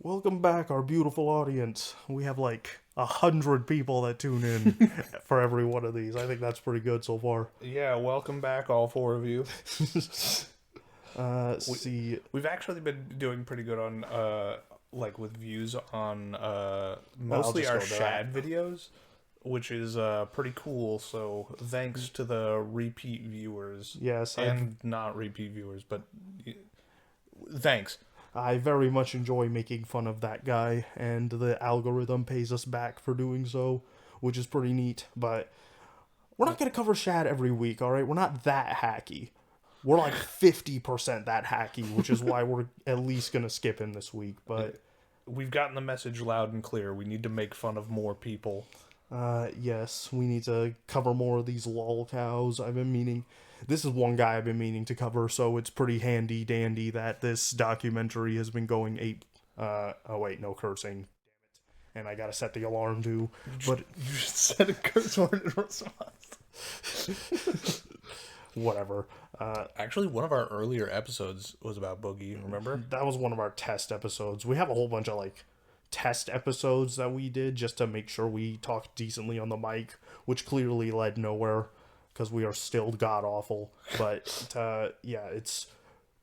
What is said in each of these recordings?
Welcome back, our beautiful audience. We have like 100 people that tune in for every one of these. I think that's pretty good so far. Yeah, welcome back, all four of you. We, See, we've actually been doing pretty good on, like, with views on I'll mostly just our go to that. Shad videos, which is pretty cool. So thanks to the repeat viewers Yes, and not repeat viewers, but thanks. I very much enjoy making fun of that guy, and the algorithm pays us back for doing so, which is pretty neat. But we're not gonna cover Shad every week, all right? We're not that hacky. We're like 50% that hacky, which is why we're at least gonna skip him this week. But We've gotten the message loud and clear. We need to make fun of more people. yes, we need to cover more of these lol cows. I've been meaning. This is one guy I've been meaning to cover, so it's pretty handy dandy that this documentary has been going ape. Oh wait, no cursing, and I gotta set the alarm too. But You just said a curse word in response. whatever. Actually, one of our earlier episodes was about Boogie, remember? That was one of our test episodes. We have a whole bunch of like test episodes that we did just to make sure we talked decently on the mic, which clearly led nowhere because we are still god awful. But yeah, it's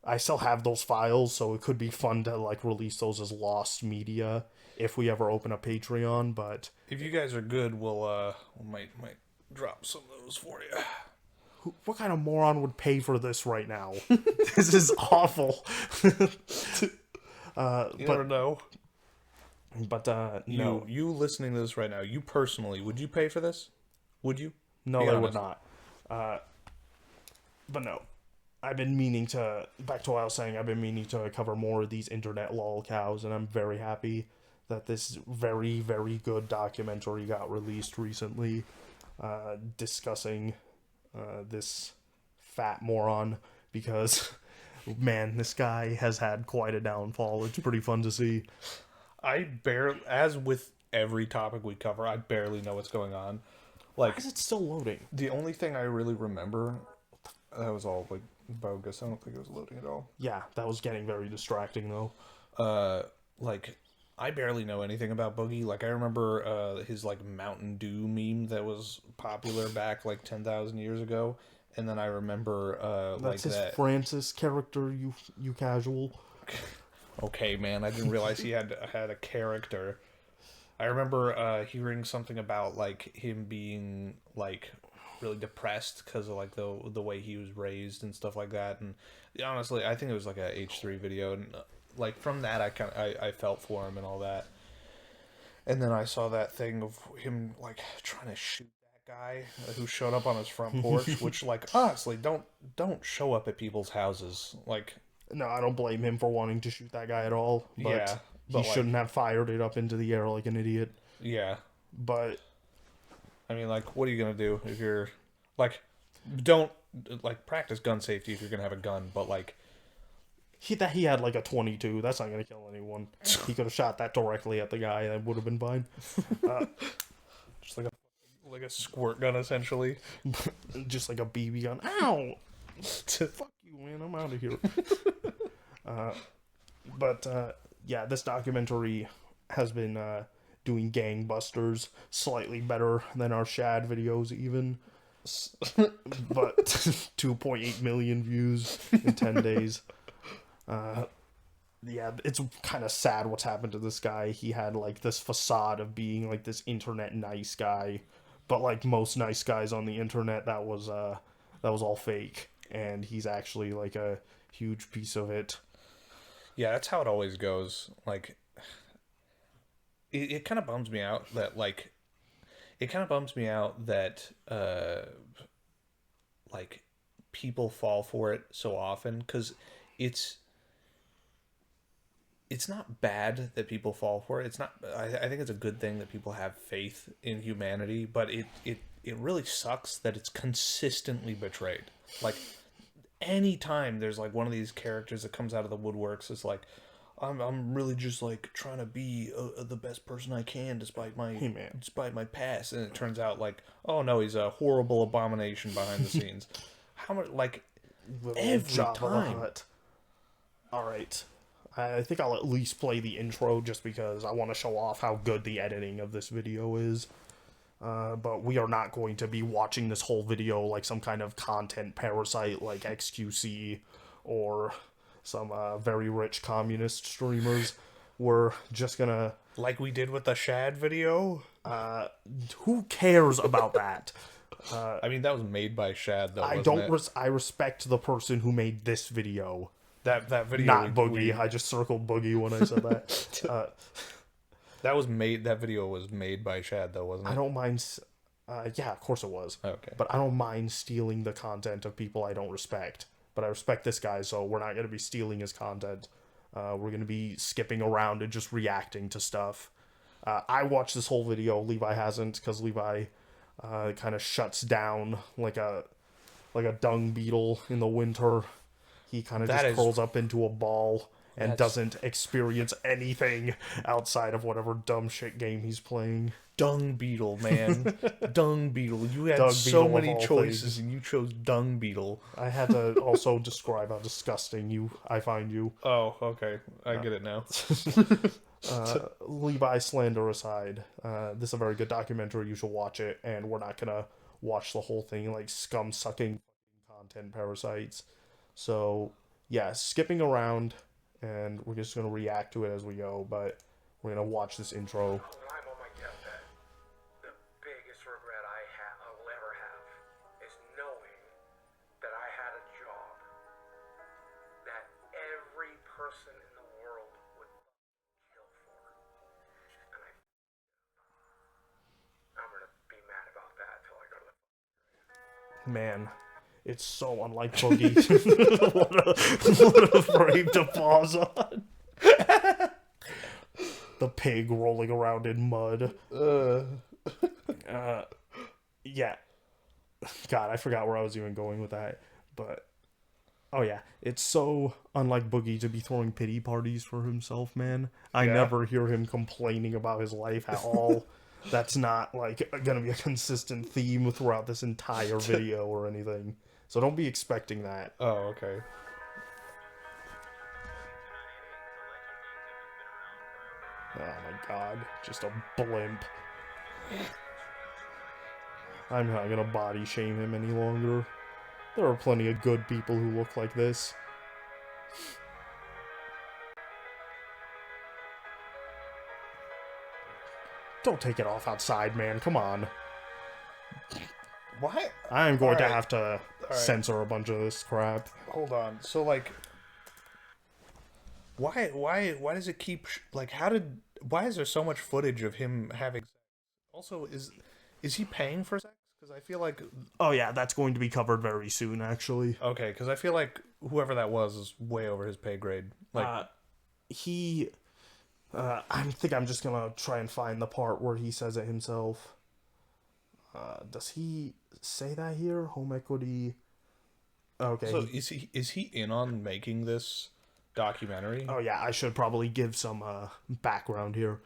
I still have those files, so it could be fun to like release those as lost media if we ever open a Patreon. But If you guys are good, we might drop some of those for you. what kind of moron would pay for this right now? This is awful. You never know. But no, You listening to this right now, you personally, would you pay for this? Would you? no, Be they would honest. not. But no, I've been meaning to. Back to what I was saying. I've been meaning to cover more of these internet lol cows, and I'm very happy that this very very good documentary got released recently, discussing this fat moron because. Man, this guy has had quite a downfall. It's pretty fun to see. As with every topic we cover, I barely know what's going on. Why Like, is it still loading? the only thing I really remember, that was all, like, bogus. I don't think it was loading at all. Yeah, that was getting very distracting though. Like, I barely know anything about Boogie. Like, I remember his, like, Mountain Dew meme that was popular back, like, 10,000 years ago. And then I remember, like, That's his that. Francis character. You casual. Okay, man, I didn't realize he had a character. I remember hearing something about, like, him being, like, really depressed because of, like, the way he was raised and stuff like that. And honestly, I think it was like a H3 video, and like from that, I felt for him and all that. And then I saw that thing of him, like, trying to shoot that guy who showed up on his front porch. Which, like, honestly, don't show up at people's houses. Like, No, I don't blame him for wanting to shoot that guy at all, but yeah, he but, like, shouldn't have fired it up into the air like an idiot. yeah. But I mean, like, what are you gonna do if you're like, don't, like, practice gun safety if you're gonna have a gun, but, like, he had like a 22. That's not gonna kill anyone. He could have shot that directly at the guy. That would have been fine. just like a squirt gun essentially. Just like a BB gun. Ow! Fuck you, man. I'm out of here. But yeah, this documentary has been doing gangbusters, slightly better than our Shad videos, even. But 2.8 million views in 10 days. Yeah, it's kind of sad what's happened to this guy. He had like this facade of being like this internet nice guy, but like most nice guys on the internet, that was all fake, and he's actually like a huge piece of it. Yeah, that's how it always goes. Like, it kind of bums me out that, like, like, people fall for it so often, because it's it's not bad that people fall for it. It's not. I think it's a good thing that people have faith in humanity, but it really sucks that it's consistently betrayed. Like, anytime there's, like, one of these characters that comes out of the woodworks, it's like, I'm really just, like, trying to be the best person I can Hey man, despite my past, and it turns out, like, oh no, he's a horrible abomination behind the scenes. How much, like, little every Jabba the time. Hutt. All right, I think I'll at least play the intro just because I want to show off how good the editing of this video is. But we are not going to be watching this whole video like some kind of content parasite like XQC or some very rich communist streamers. We're just gonna... Like we did with the Shad video? Who cares about that? I mean, that was made by Shad, though, I wasn't don't... it? I respect the person who made this video. That video... Not Boogie. I just circled Boogie when I said that. That video was made by Shad, though, wasn't it? I don't mind... yeah, of course it was. Okay. But I don't mind stealing the content of people I don't respect. But I respect this guy, so we're not going to be stealing his content. We're going to be skipping around and just reacting to stuff. I watched this whole video. Levi hasn't, because Levi kind of shuts down like a dung beetle in the winter. He kind of just curls up into a ball and doesn't experience anything outside of whatever dumb shit game he's playing. Dung beetle, man. Dung beetle. You had Dung so beetle of many all choices, things. and you chose dung beetle. I had to also describe how disgusting I find you. Oh, okay. I get it now. Levi slander aside, this is a very good documentary. You should watch it, and we're not gonna watch the whole thing like scum-sucking content parasites. So, yeah, skipping around, and we're just gonna react to it as we go, but we're gonna watch this intro. I'm on my deathbed. The biggest regret I will ever have is knowing that I had a job that every person in the world would kill for. And I'm gonna be mad about that till I go to the... Man, it's so unlike Boogie. what a frame to pause on. The pig rolling around in mud. Yeah. God, I forgot where I was even going with that. But, oh yeah, it's so unlike Boogie to be throwing pity parties for himself, man. I never hear him complaining about his life at all. That's not, like, gonna be a consistent theme throughout this entire video or anything. So don't be expecting that. Oh, okay. Oh my god, just a blimp. I'm not gonna body shame him any longer. There are plenty of good people who look like this. Don't take it off outside, man. Come on. What? I'm going to have to censor a bunch of this crap. Hold on. So, like... Why does it keep... Why is there so much footage of him having sex? Also, is he paying for sex? Because I feel like... Oh yeah, that's going to be covered very soon, actually. Okay, because I feel like whoever that was is way over his pay grade. Like, I think I'm just gonna try and find the part where he says it himself. Does he say that here? Home equity... Okay. So is he in on making this documentary? Oh yeah, I should probably give some background here.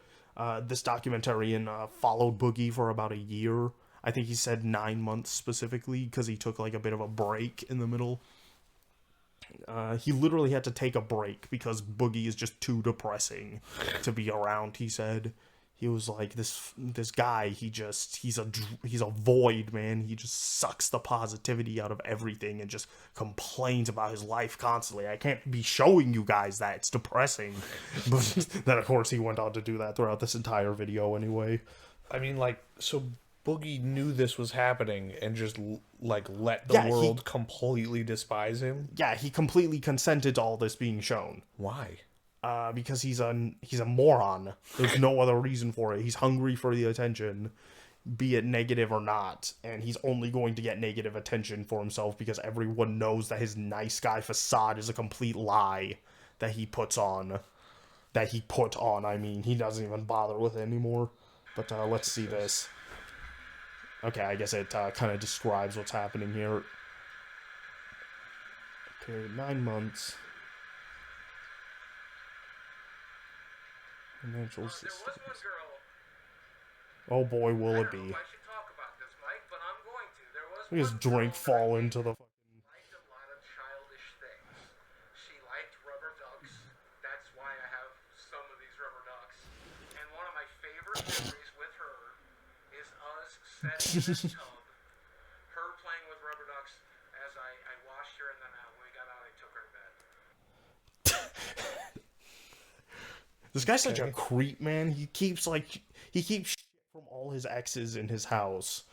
This documentarian followed Boogie for about a year. I think he said 9 months specifically because he took like a bit of a break in the middle. He literally had to take a break because Boogie is just too depressing to be around, he said. He was like, this guy, he's a void, man. He just sucks the positivity out of everything and just complains about his life constantly. I can't be showing you guys that. It's depressing. But then, of course, he went on to do that throughout this entire video anyway. I mean, like, so Boogie knew this was happening and just, like, let the world completely despise him? Yeah, he completely consented to all this being shown. Why? Because he's a moron. There's no other reason for it. He's hungry for the attention, be it negative or not, and he's only going to get negative attention for himself because everyone knows that his nice guy facade is a complete lie that he puts on. That he put on, I mean. He doesn't even bother with it anymore. But let's see this. Okay, I guess it kind of describes what's happening here. Period 9 months. Financial systems. Oh boy, will it be. I should talk about this, Mike, but I'm going to. There was Look at his drink fall into the fucking... liked a lot of childish things. She liked rubber ducks. That's why memories with her is us sitting in this tub, her playing with rubber ducks as I washed her, and then when we got out, I took her to bed. This guy's such a Okay. creep, man. He keeps shit from all his exes in his house.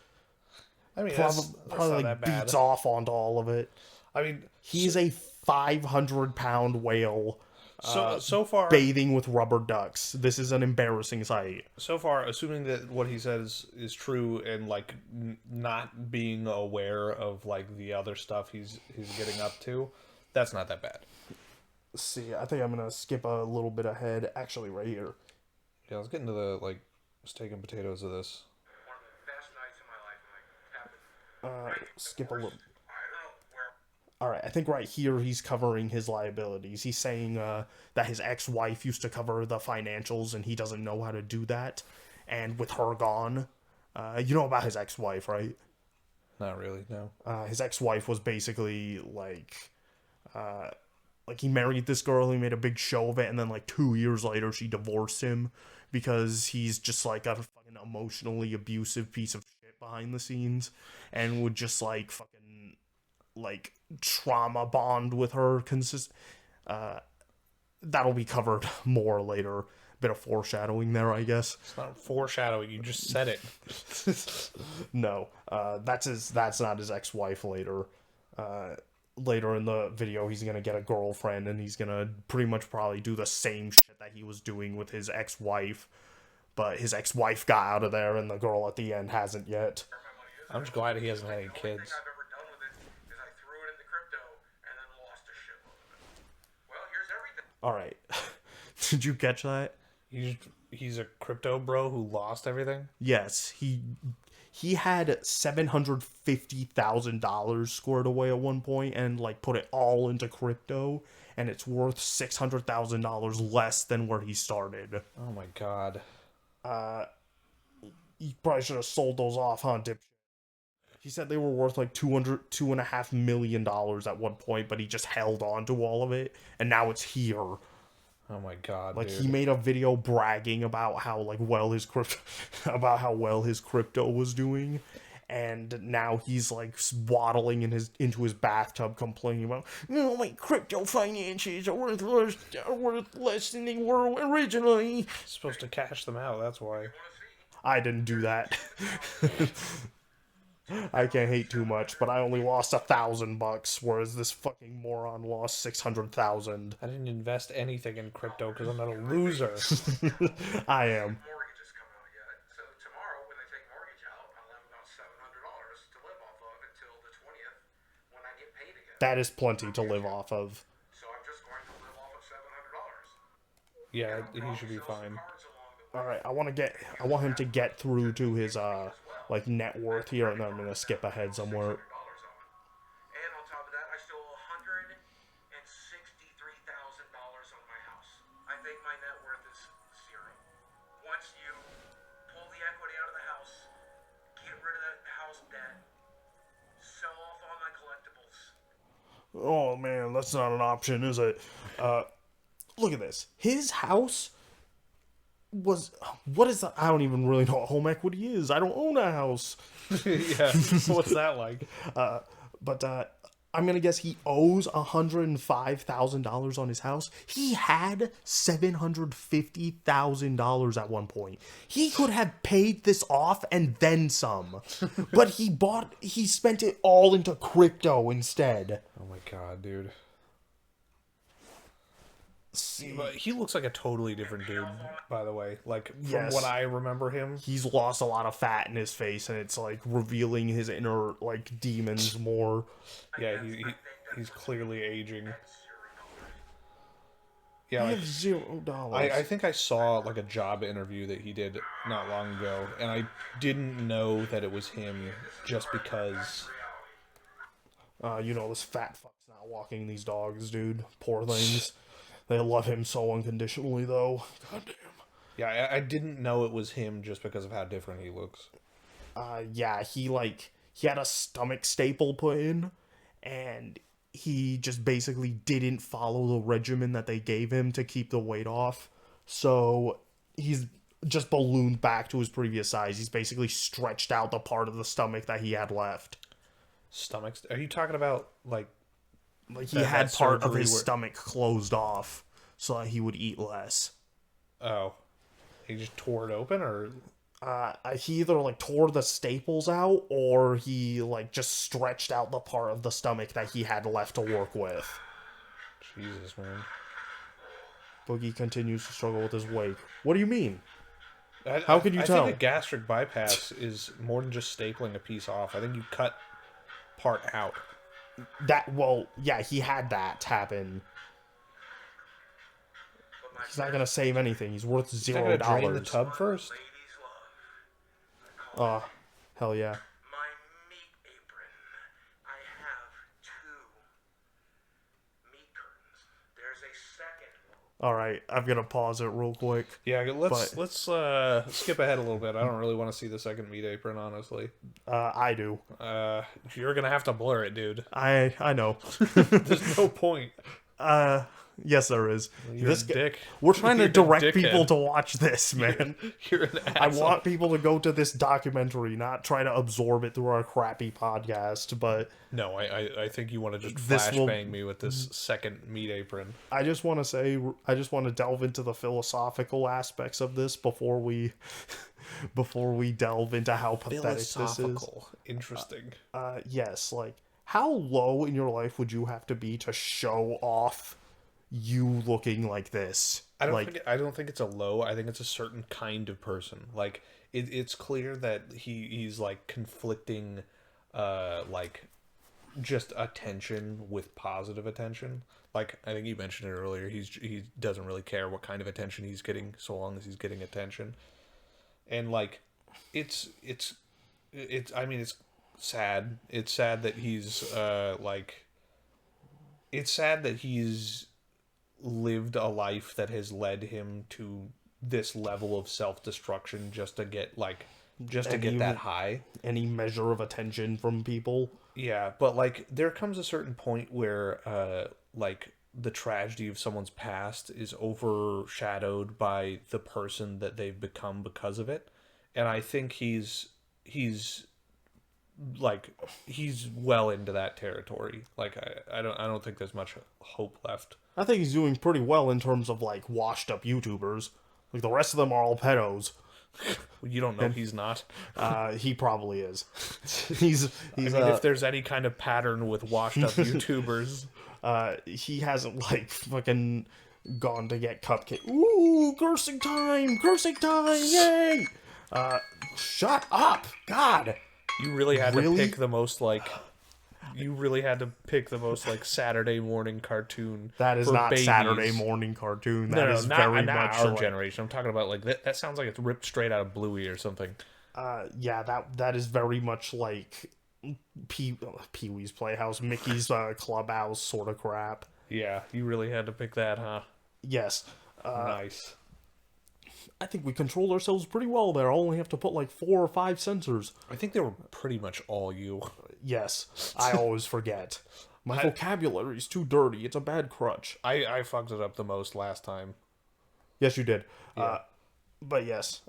I mean, Probably, that's probably not like that bad. beats off onto all of it. I mean, He's a 500-pound whale so far, bathing with rubber ducks. This is an embarrassing sight. so far, assuming that what he says is true, and like not being aware of like the other stuff he's getting up to, that's not that bad. Let's see, I think I'm gonna skip a little bit ahead. Actually, right here. Yeah, let's get into the like steak and potatoes of this. One of the best nights of my life, like happened. Skip a little. I don't know where. All right, I think right here he's covering his liabilities. He's saying that his ex-wife used to cover the financials and he doesn't know how to do that. And with her gone, you know about his ex-wife, right? Not really, no. His ex-wife was basically like he married this girl, he made a big show of it, and then like 2 years later she divorced him because he's just like a fucking emotionally abusive piece of shit behind the scenes and would just like fucking like trauma bond with her that'll be covered more later. Bit of foreshadowing there, I guess. It's not foreshadowing. You just said it. No, that's not his ex-wife later. Later in the video, he's gonna get a girlfriend, and he's gonna pretty much probably do the same shit that he was doing with his ex-wife. But his ex-wife got out of there, and the girl at the end hasn't yet. I'm just glad he hasn't had any The only kids. thing I've ever done with it is I threw it into crypto and then lost a shitload of it. Well, here's everything. All right, did you catch that? He's a crypto bro who lost everything. Yes, he had $750,000 squared away at one point and like put it all into crypto, and it's worth $600,000 less than where he started. Oh my god. You probably should have sold those off, huh, dipshit? He said they were worth like $2.5 million at one point, but he just held on to all of it, and now it's here. Oh my god, Like dude. he made a video bragging about how well his crypto was doing, and now he's like waddling into his bathtub complaining about, my crypto finances are worth less than they were originally. supposed to cash them out, that's why. I didn't do that. I can't hate too much, but I only lost $1,000, whereas this fucking moron lost 600,000. I didn't invest anything in crypto because I'm not a loser. I am. Mortgages come out yet. So tomorrow, when they take mortgage out, I'll have about $700 to live off of until the 20th when I get paid again. That is plenty to live off of. So I'm just going to live off of $700. Yeah, he should be fine. Cards along the way. All right, I want him to get through to his like net worth here, and then I'm gonna skip ahead somewhere. $100 on. And on top of that, I still owe $163,000 on my house. I think my net worth is zero. Once you pull the equity out of the house, get rid of that house debt, sell off all my collectibles. Oh man, that's not an option, is it? Look at this. His house was what is that? I don't even really know what home equity is. I don't own a house. Yeah, what's that like? But I'm gonna guess he owes $105,000 on his house. He had $750,000 at one point. He could have paid this off and then some, but he spent it all into crypto instead. Oh my god, dude. See, But he looks like a totally different dude, by the way. Like, from Yes. what I remember him. he's lost a lot of fat in his face, and it's like revealing his inner like demons more. Yeah, he's clearly aging. He Yeah, like, has $0. I think I saw like a job interview that he did not long ago, and I didn't know that it was him just because. This fat fuck's not walking these dogs, dude. Poor things. They love him so unconditionally, though. God damn. Yeah, I didn't know it was him just because of how different he looks. Yeah, he had a stomach staple put in, and he just basically didn't follow the regimen that they gave him to keep the weight off. So he's just ballooned back to his previous size. He's basically stretched out the part of the stomach that he had left. Stomachs? Are you talking about, like he that had part of surgery his where- stomach closed off so that he would eat less. Oh. He just tore it open, or... He either like tore the staples out or he like just stretched out the part of the stomach that he had left to work with. Jesus, man. Boogie continues to struggle with his weight. What do you mean? How could you I tell? think a gastric bypass is more than just stapling a piece off. I think you cut part out. He had that happen. He's not gonna save anything. He's worth Is that $0. gonna drain the tub first? Ladies love. I call it Hell yeah. my meat apron. I have 2 meat curtains. There's a second. All right, I'm gonna pause it real quick. Yeah, let's skip ahead a little bit. I don't really want to see the second meat apron, honestly. I do. You're gonna have to blur it, dude. I know. There's no point. Yes, there is. You're a dick. We're trying to You're a direct dickhead. people to watch this, man. You're an I asshole. want people to go to this documentary, not try to absorb it through our crappy podcast. But No, I think you want to just This will- flashbang me with this second meat apron. I just want to delve into the philosophical aspects of this before we delve into how pathetic this is. Philosophical. Interesting. Yes, like how low in your life would you have to be to show off you looking like this? I don't think it's a low. I think it's a certain kind of person. Like it's clear that he's like conflicting, like just attention with positive attention. Like I think you mentioned it earlier. He doesn't really care what kind of attention he's getting, so long as he's getting attention. And like, it's. I mean, it's sad. It's sad that he's like. It's sad that he's lived a life that has led him to this level of self-destruction just to get that high. Any measure of attention from people. Yeah, but like there comes a certain point where like the tragedy of someone's past is overshadowed by the person that they've become because of it. And I think he's well into that territory. Like I don't think there's much hope left. I think he's doing pretty well in terms of like washed up YouTubers. Like the rest of them are all pedos. You don't know he's not. He probably is. he's I mean, if there's any kind of pattern with washed up YouTubers, he hasn't like fucking gone to get cupcake. Ooh, cursing time, yay! Shut up, God. you really had to Really? pick the most like. You really had to pick the most like Saturday morning cartoon. That is for not babies. Saturday morning cartoon. That No, is not very not much our like, generation. I'm talking about like that sounds like it's ripped straight out of Bluey or something. yeah, that is very much like Pee-wee's Playhouse, Mickey's Clubhouse sort of crap. Yeah, you really had to pick that, huh? Yes. Nice. I think we controlled ourselves pretty well there. I only have to put like 4 or 5 sensors. I think they were pretty much all you. Yes, I always forget. My vocabulary is too dirty. It's a bad crutch. I fucked it up the most last time. Yes, you did. Yeah. But yes,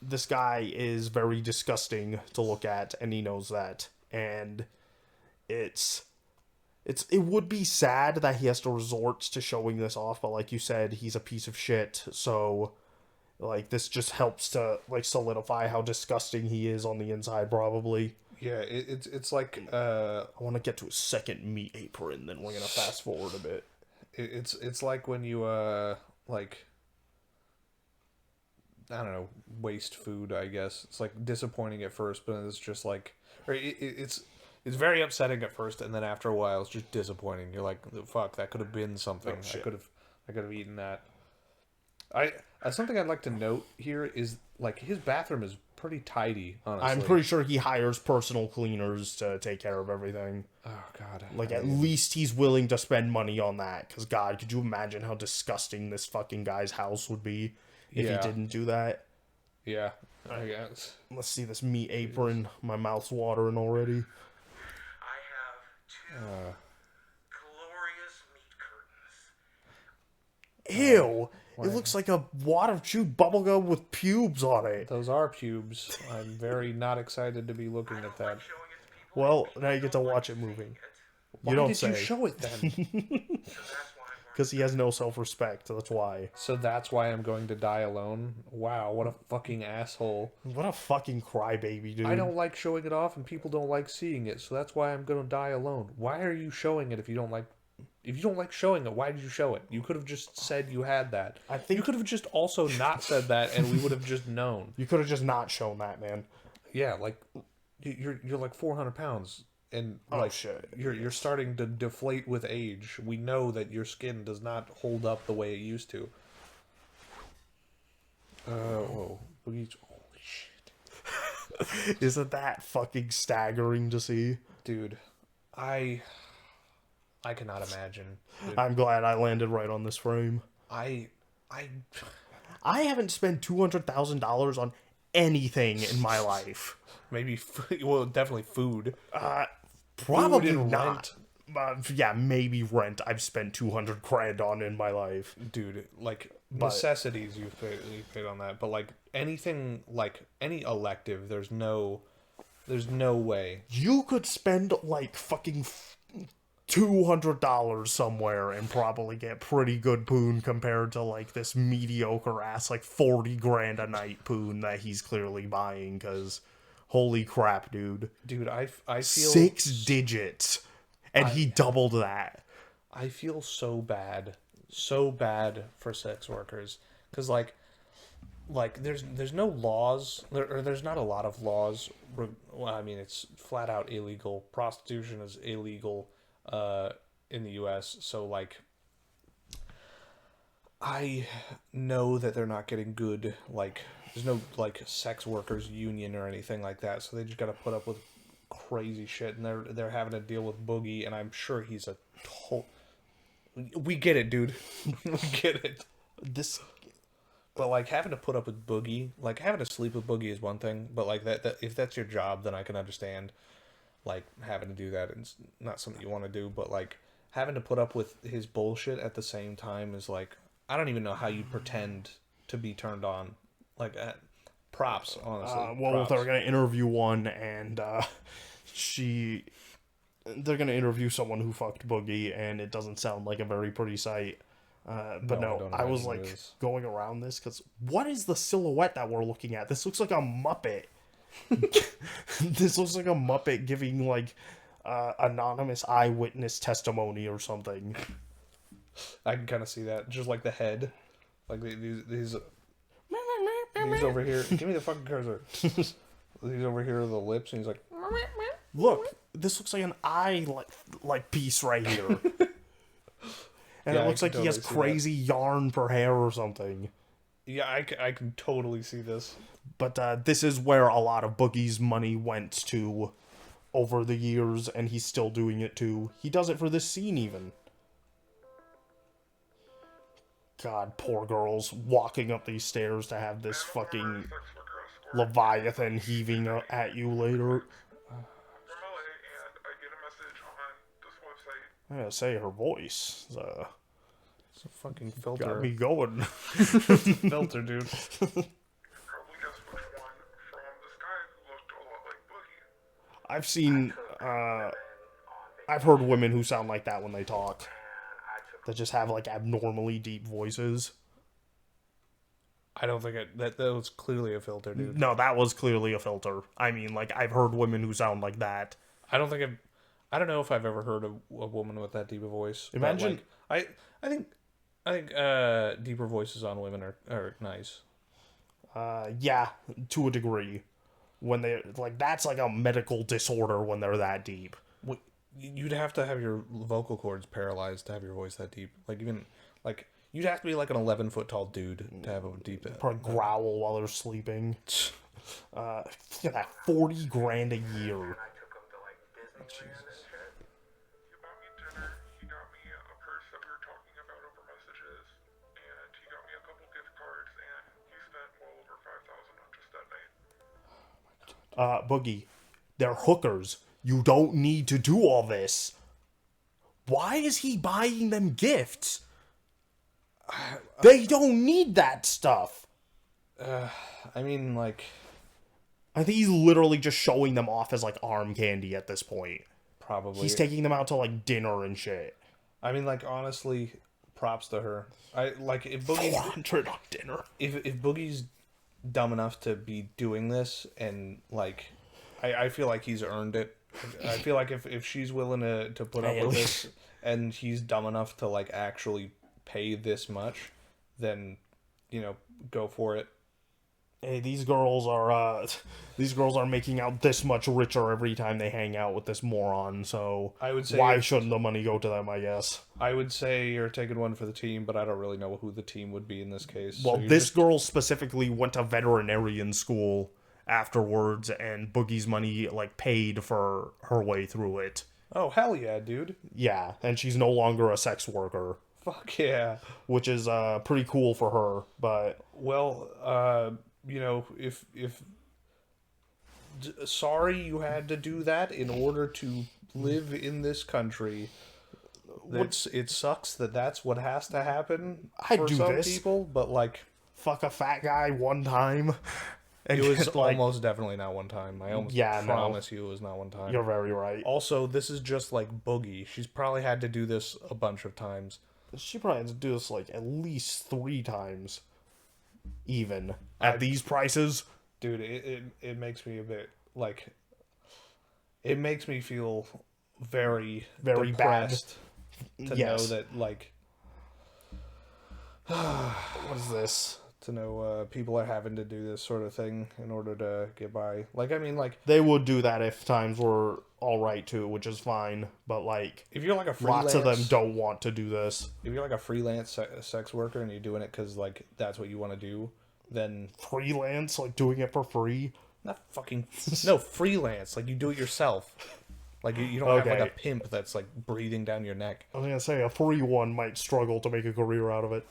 this guy is very disgusting to look at, and he knows that. And it would be sad that he has to resort to showing this off, but like you said, he's a piece of shit. So, like, this just helps to like solidify how disgusting he is on the inside, probably. Yeah, it's like I want to get to a second meat apron, then we're gonna fast forward a bit. it's like when you like I don't know, waste food, I guess. It's like disappointing at first, but it's just like or it's very upsetting at first, and then after a while it's just disappointing. You're like, fuck, that could have been something. Oh, shit. I could have eaten that. Something I'd like to note here is like his bathroom is pretty tidy, honestly. I'm pretty sure he hires personal cleaners to take care of everything. Oh god. Like, at least he's willing to spend money on that. Because, God, could you imagine how disgusting this fucking guy's house would be if Yeah. he didn't do that? Yeah, I guess. Let's see this meat apron. My mouth's watering already. I have 2 glorious meat curtains. Ew. It looks like a wad of chewed bubblegum with pubes on it. Those are pubes. I'm very not excited to be looking at that. Well, now you get to watch it moving. Why You don't did say. you show it then? Because he has no self-respect, that's why. So that's why I'm going to die alone? Wow, what a fucking asshole. What a fucking crybaby, dude. I don't like showing it off and people don't like seeing it, so that's why I'm going to die alone. Why are you showing it if you don't like... If you don't like showing it, why did you show it? You could have just said you had that. I think you could have just also not said that, and we would have just known. You could have just not shown that, man. Yeah, like you're like 400 pounds, and like shit. You're starting to deflate with age. We know that your skin does not hold up the way it used to. Whoa, Boogie's, holy shit! Isn't that fucking staggering to see? Dude, I cannot imagine. Dude. I'm glad I landed right on this frame. I I haven't spent $200,000 on anything in my life. maybe well, definitely food. Probably Food and not. Yeah, maybe rent. I've spent 200 grand on in my life. Dude, like necessities you've paid on that, but like anything, like any elective, there's no way. You could spend like fucking $200 somewhere and probably get pretty good poon compared to like this mediocre ass like 40 grand a night poon that he's clearly buying, because holy crap, dude. Dude, I feel 6 digits and he doubled that. I feel so bad for sex workers, because like there's no laws, or there's not a lot of laws. Well, I mean, it's flat out illegal. Prostitution is illegal in the U.S. So like, I know that they're not getting good, like there's no like sex workers union or anything like that, so they just got to put up with crazy shit, and they're having to deal with Boogie, and I'm sure he's a we get it, dude. We get it. But like having to put up with Boogie, like having to sleep with Boogie is one thing, but like that if that's your job, then I can understand like having to do that. It's not something you want to do, but like having to put up with his bullshit at the same time is like, I don't even know how you pretend to be turned on. Like props, honestly. Well, props. they're gonna interview one, and they're gonna interview someone who fucked Boogie, and it doesn't sound like a very pretty sight. But no, I was like going around this because what is the silhouette that we're looking at? This looks like a Muppet. This looks like a Muppet giving like anonymous eyewitness testimony or something. I can kind of see that, just like the head, like these over here. Give me the fucking cursor. These over here are the lips, and he's like, look, this looks like an eye like piece right here. And yeah, it looks like he has crazy yarn for hair or something. Yeah, I can totally see this. But this is where a lot of Boogie's money went to over the years, and he's still doing it too. He does it for this scene even. God, poor girls walking up these stairs to have this fucking Leviathan heaving at you later. I gotta say, her voice is it's a fucking filter. got me going. Filter, dude. I've seen, I've heard women who sound like that when they talk. That just have like abnormally deep voices. I don't think that was clearly a filter, dude. No, that was clearly a filter. I mean, like, I've heard women who sound like that. I don't know if I've ever heard a woman with that deep a voice. Imagine. Like, I think deeper voices on women are nice. Yeah, to a degree. When they like, that's like a medical disorder when they're that deep. You'd have to have your vocal cords paralyzed to have your voice that deep. Like even like you'd have to be like an 11-foot tall dude to have a deep. Probably growl while they're sleeping. Look at that, 40 grand a year. Jesus. He bought me dinner, he got me a purse that we were talking about over messages, and he got me a couple gift cards, and he spent well over $5,000 on just that night. Boogie, they're hookers. You don't need to do all this. Why is he buying them gifts? They don't need that stuff. I mean, like, I think he's literally just showing them off as, like, arm candy at this point. probably. He's taking them out to, like, dinner and shit. I mean, like, honestly, props to her. I like if Boogie's 400 on dinner. if Boogie's dumb enough to be doing this, and like, I feel like he's earned it. I feel like if she's willing to put up with this, and he's dumb enough to like actually pay this much, then go for it. Hey, these girls are making out this much richer every time they hang out with this moron, so I would say why shouldn't the money go to them, I guess? I would say you're taking one for the team, but I don't really know who the team would be in this case. Well, So this girl specifically went to veterinarian school afterwards, and Boogie's money, like, paid for her way through it. Oh, hell yeah, dude. Yeah, and she's no longer a sex worker, Fuck yeah. which is pretty cool for her, but... Well, if sorry you had to do that in order to live in this country. It sucks that's what has to happen I'd for do some this. people, but like Fuck a fat guy one time. And it was just, like, almost definitely not one time. I almost promise you it was not one time. You're very right. Also, this is just like Boogie. She's probably had to do this a bunch of times. She probably had to do this, like, at least 3 times. Even. At these prices. Dude, it makes me a bit like it makes me feel very Very depressed to Yes. know that like What is this? to know people are having to do this sort of thing in order to get by. Like, I mean, like, They would do that if times were alright too, which is fine. But, like, if you're like a freelance, lots of them don't want to do this. if you're like a freelance sex worker and you're doing it because like that's what you want to do, then Freelance? Like, doing it for free? not fucking no freelance. Like, you do it yourself. Like, you don't have Okay. like a pimp that's like breathing down your neck. I was gonna say, a free one might struggle to make a career out of it.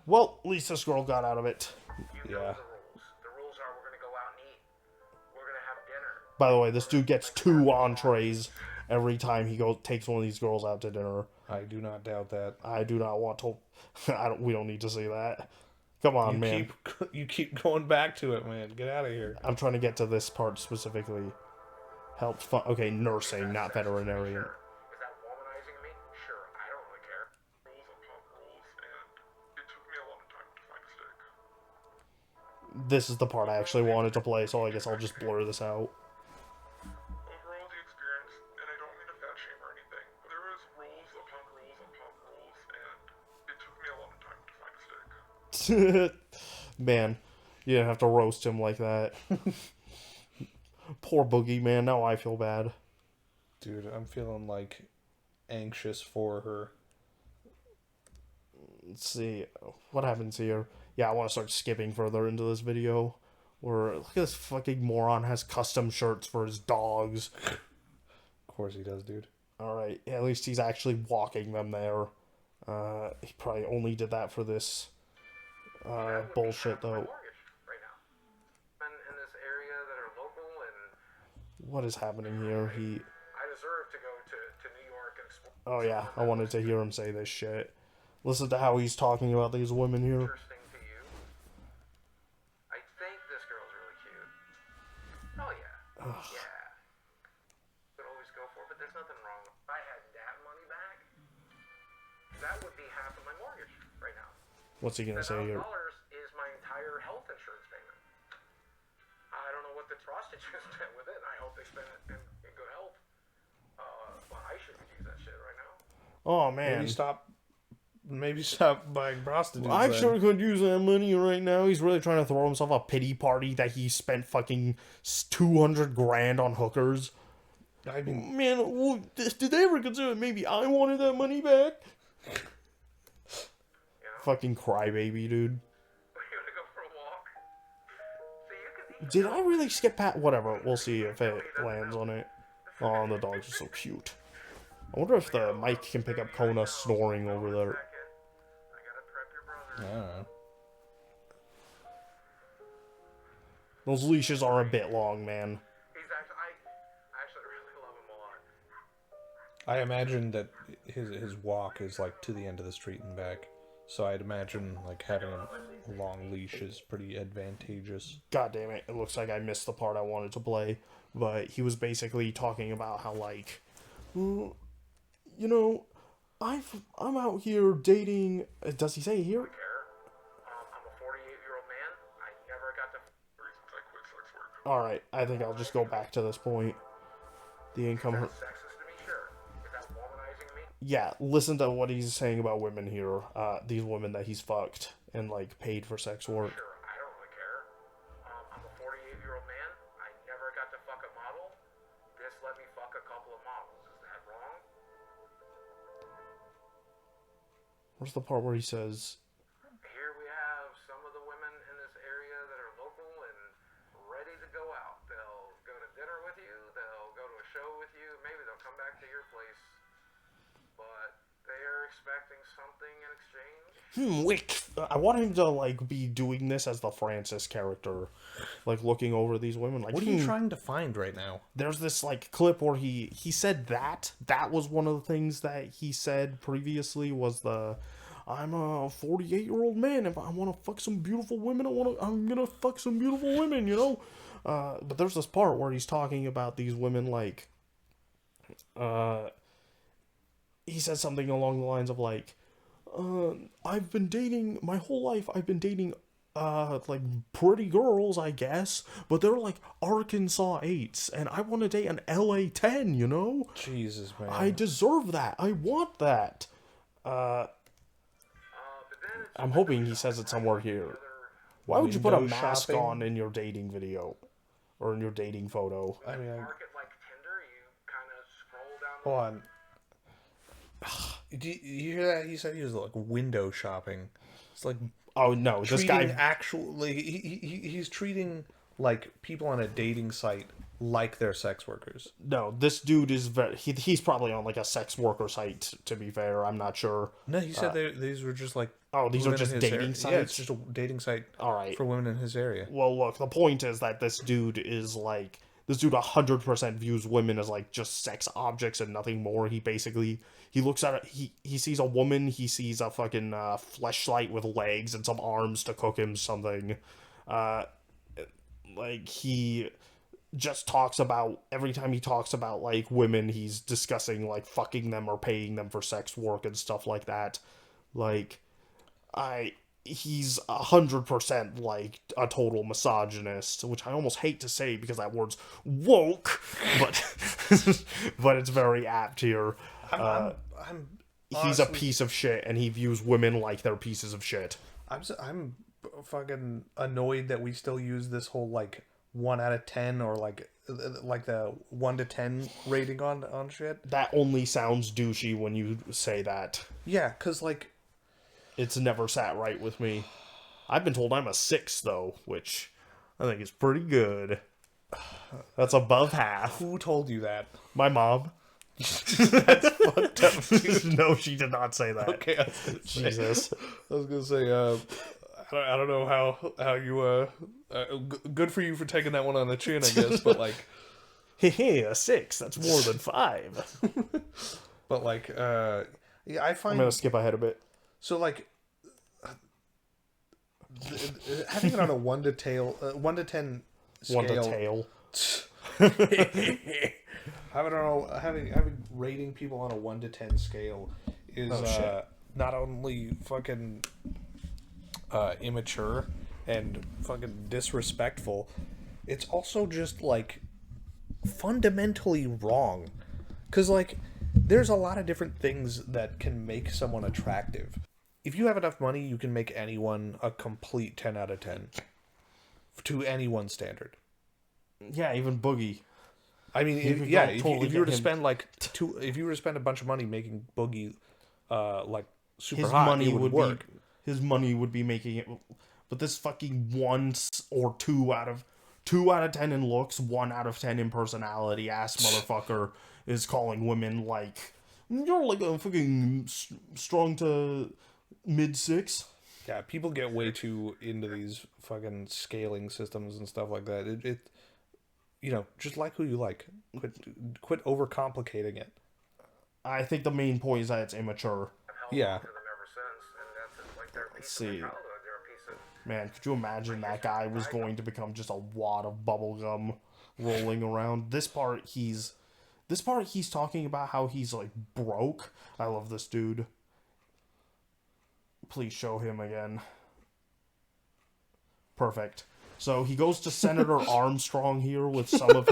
Well, at least this girl got out of it. You know Yeah. the rules. The rules are we're gonna go out and eat. We're gonna have dinner. By the way, this dude gets 2 entrees every time he takes one of these girls out to dinner. I do not doubt that. I do not want to... we don't need to see that. Come on, man. You keep going back to it, man. Get out of here. I'm trying to get to this part specifically. Help fun. Okay, nursing, not veterinarian. Is that womanizing me? Sure, I don't really care. Rules upon rules, and it took me a long time to find a stick. This is the part I actually wanted to play, so I guess I'll just blur this out. Overall, the experience, and I don't mean to fat shame or anything, but there was rules upon rules upon rules, and it took me a long time to find a stick. Man, you didn't have to roast him like that. Poor Boogie, man. Now I feel bad. Dude, I'm feeling like anxious for her. Let's see. What happens here? Yeah, I want to start skipping further into this video. Where, look at this fucking moron has custom shirts for his dogs. Of course he does, dude. Alright, at least he's actually walking them there. He probably only did that for this bullshit, though. Mortgage right now. Men in this area that are local, and What is happening here? I deserve to go to New York and explore. Oh yeah, I wanted to hear him say this shit. Listen to how he's talking about these women here. Interesting to you. I think this girl's really cute. Oh yeah. Yeah. Could always go for it, but there's nothing wrong. If I had that money back, that would be half of my mortgage right now. What's he gonna say $10,000 here? is my entire health insurance payment. I don't know what the prostitutes spent with it. I hope they spent it in good health. Well, I should use that shit right now. Oh man. Maybe stop buying prostitutes. I then. sure could use that money right now. He's really trying to throw himself a pity party that he spent fucking 200 grand on hookers. I mean, Man, did they ever consider maybe I wanted that money back? Fucking crybaby, dude. We're gonna go for a walk. So you could Did I really skip past? Whatever, we'll see if it lands on it. Oh, the dogs are so cute. I wonder if the mic can pick up Kona snoring over there. I gotta prep your brother. I don't know. Those leashes are a bit long, man. He's actually, I actually really love him a lot. I imagine that his walk is like to the end of the street and back. So I'd imagine like having a long leash is pretty advantageous. God damn it, it looks like I missed the part I wanted to play. But he was basically talking about how, like, "Mm, you know, I'm out here dating. Does he say here? Care. I'm a 48-year-old man. I never got to. Reasons I quit sex work. All right, I think I'll just go back to this point. The income. Sexist to me, sure. Is that womanizing me? Yeah, listen to what he's saying about women here. These women that he's fucked and like paid for sex work. Sure, I don't really care. I'm a 48-year-old man. I never got to fuck a model. This let me fuck a couple of models. Is that wrong? Where's the part where he says, Here we have some of the women in this area that are local and ready to go out. They'll go to dinner with you. They'll go to a show with you. Maybe they'll come back to your place. But they are expecting something in exchange. Wick. I want him to like be doing this as the Francis character, like looking over these women. Like, What are you trying to find right now? There's this like clip where he said that was one of the things that he said previously was I'm a 48-year-old man. If I want to fuck some beautiful women, I'm gonna fuck some beautiful women, you know. But there's this part where he's talking about these women like, he said something along the lines of like, I've been dating my whole life. I've been dating like pretty girls, I guess, but they're like Arkansas 8s, and I want to date an LA 10, you know? Jesus, man. I deserve that. I want that. I'm hoping he says it somewhere here. Why would you put a Window mask shopping? on in your dating video? Or in your dating photo? I mean, Market like Tinder, you kind of scroll down. hold on. Do you hear that? He said he was like window shopping. It's like Oh no, this treating guy... actually he's treating like people on a dating site like they're sex workers. No, this dude is he's probably on like a sex worker site, to be fair. I'm not sure. No, he said these were just like These are women just in his dating area. sites? Yeah, it's just a dating site. All right. For women in his area. Well, look, the point is that this dude 100% views women as like just sex objects and nothing more. He basically looks at it. He sees a woman. He sees a fucking fleshlight with legs and some arms to cook him something. Like he just talks about every time he talks about like women, he's discussing like fucking them or paying them for sex work and stuff like that. Like he's 100% like a total misogynist, which I almost hate to say because that word's woke, but but it's very apt here. I'm He's a honestly- piece of shit, and he views women like they're pieces of shit. I'm fucking annoyed that we still use this whole like 1 out of 10 or like the 1 to 10 rating on shit. That only sounds douchey when you say that. Yeah, cuz like It's never sat right with me. I've been told I'm a 6 though, which I think is pretty good. That's above half. who told you that? My mom. No, she did not say that. Okay, Jesus. I was gonna say, I don't know how you good for you for taking that one on the chin, I guess, but like, Hey, a 6. That's more than 5. but like, yeah, I I'm find gonna skip ahead a bit. so like having it on a 1 to 10 scale. 1 to tail. Having rating people on a 1 to 10 scale is shit. not only fucking immature and fucking disrespectful, it's also just like fundamentally wrong. Cause like there's a lot of different things that can make someone attractive. If you have enough money, you can make anyone a complete 10 out of 10 to anyone's standard. Yeah, even Boogie. I mean, You could if totally you were to get him- spend like if you were to spend a bunch of money making Boogie, like super His hot, money it would would work. be his money would be making it, but this fucking 1 or 2 out of 10 in looks, 1 out of 10 in personality ass motherfucker is calling women like you're like a fucking strong to mid 6. Yeah, people get way too into these fucking scaling systems and stuff like that. It you know, just like who you like. Quit overcomplicating it. I think the main point is that it's immature. I've held Yeah. on to them ever since, and that's like piece See. of my childhood. They're a piece of... Man, could you imagine that guy was going to become just a wad of bubblegum rolling around? This part he's talking about how he's like broke. I love this dude. Please show him again. Perfect. So he goes to Senator Armstrong here with some of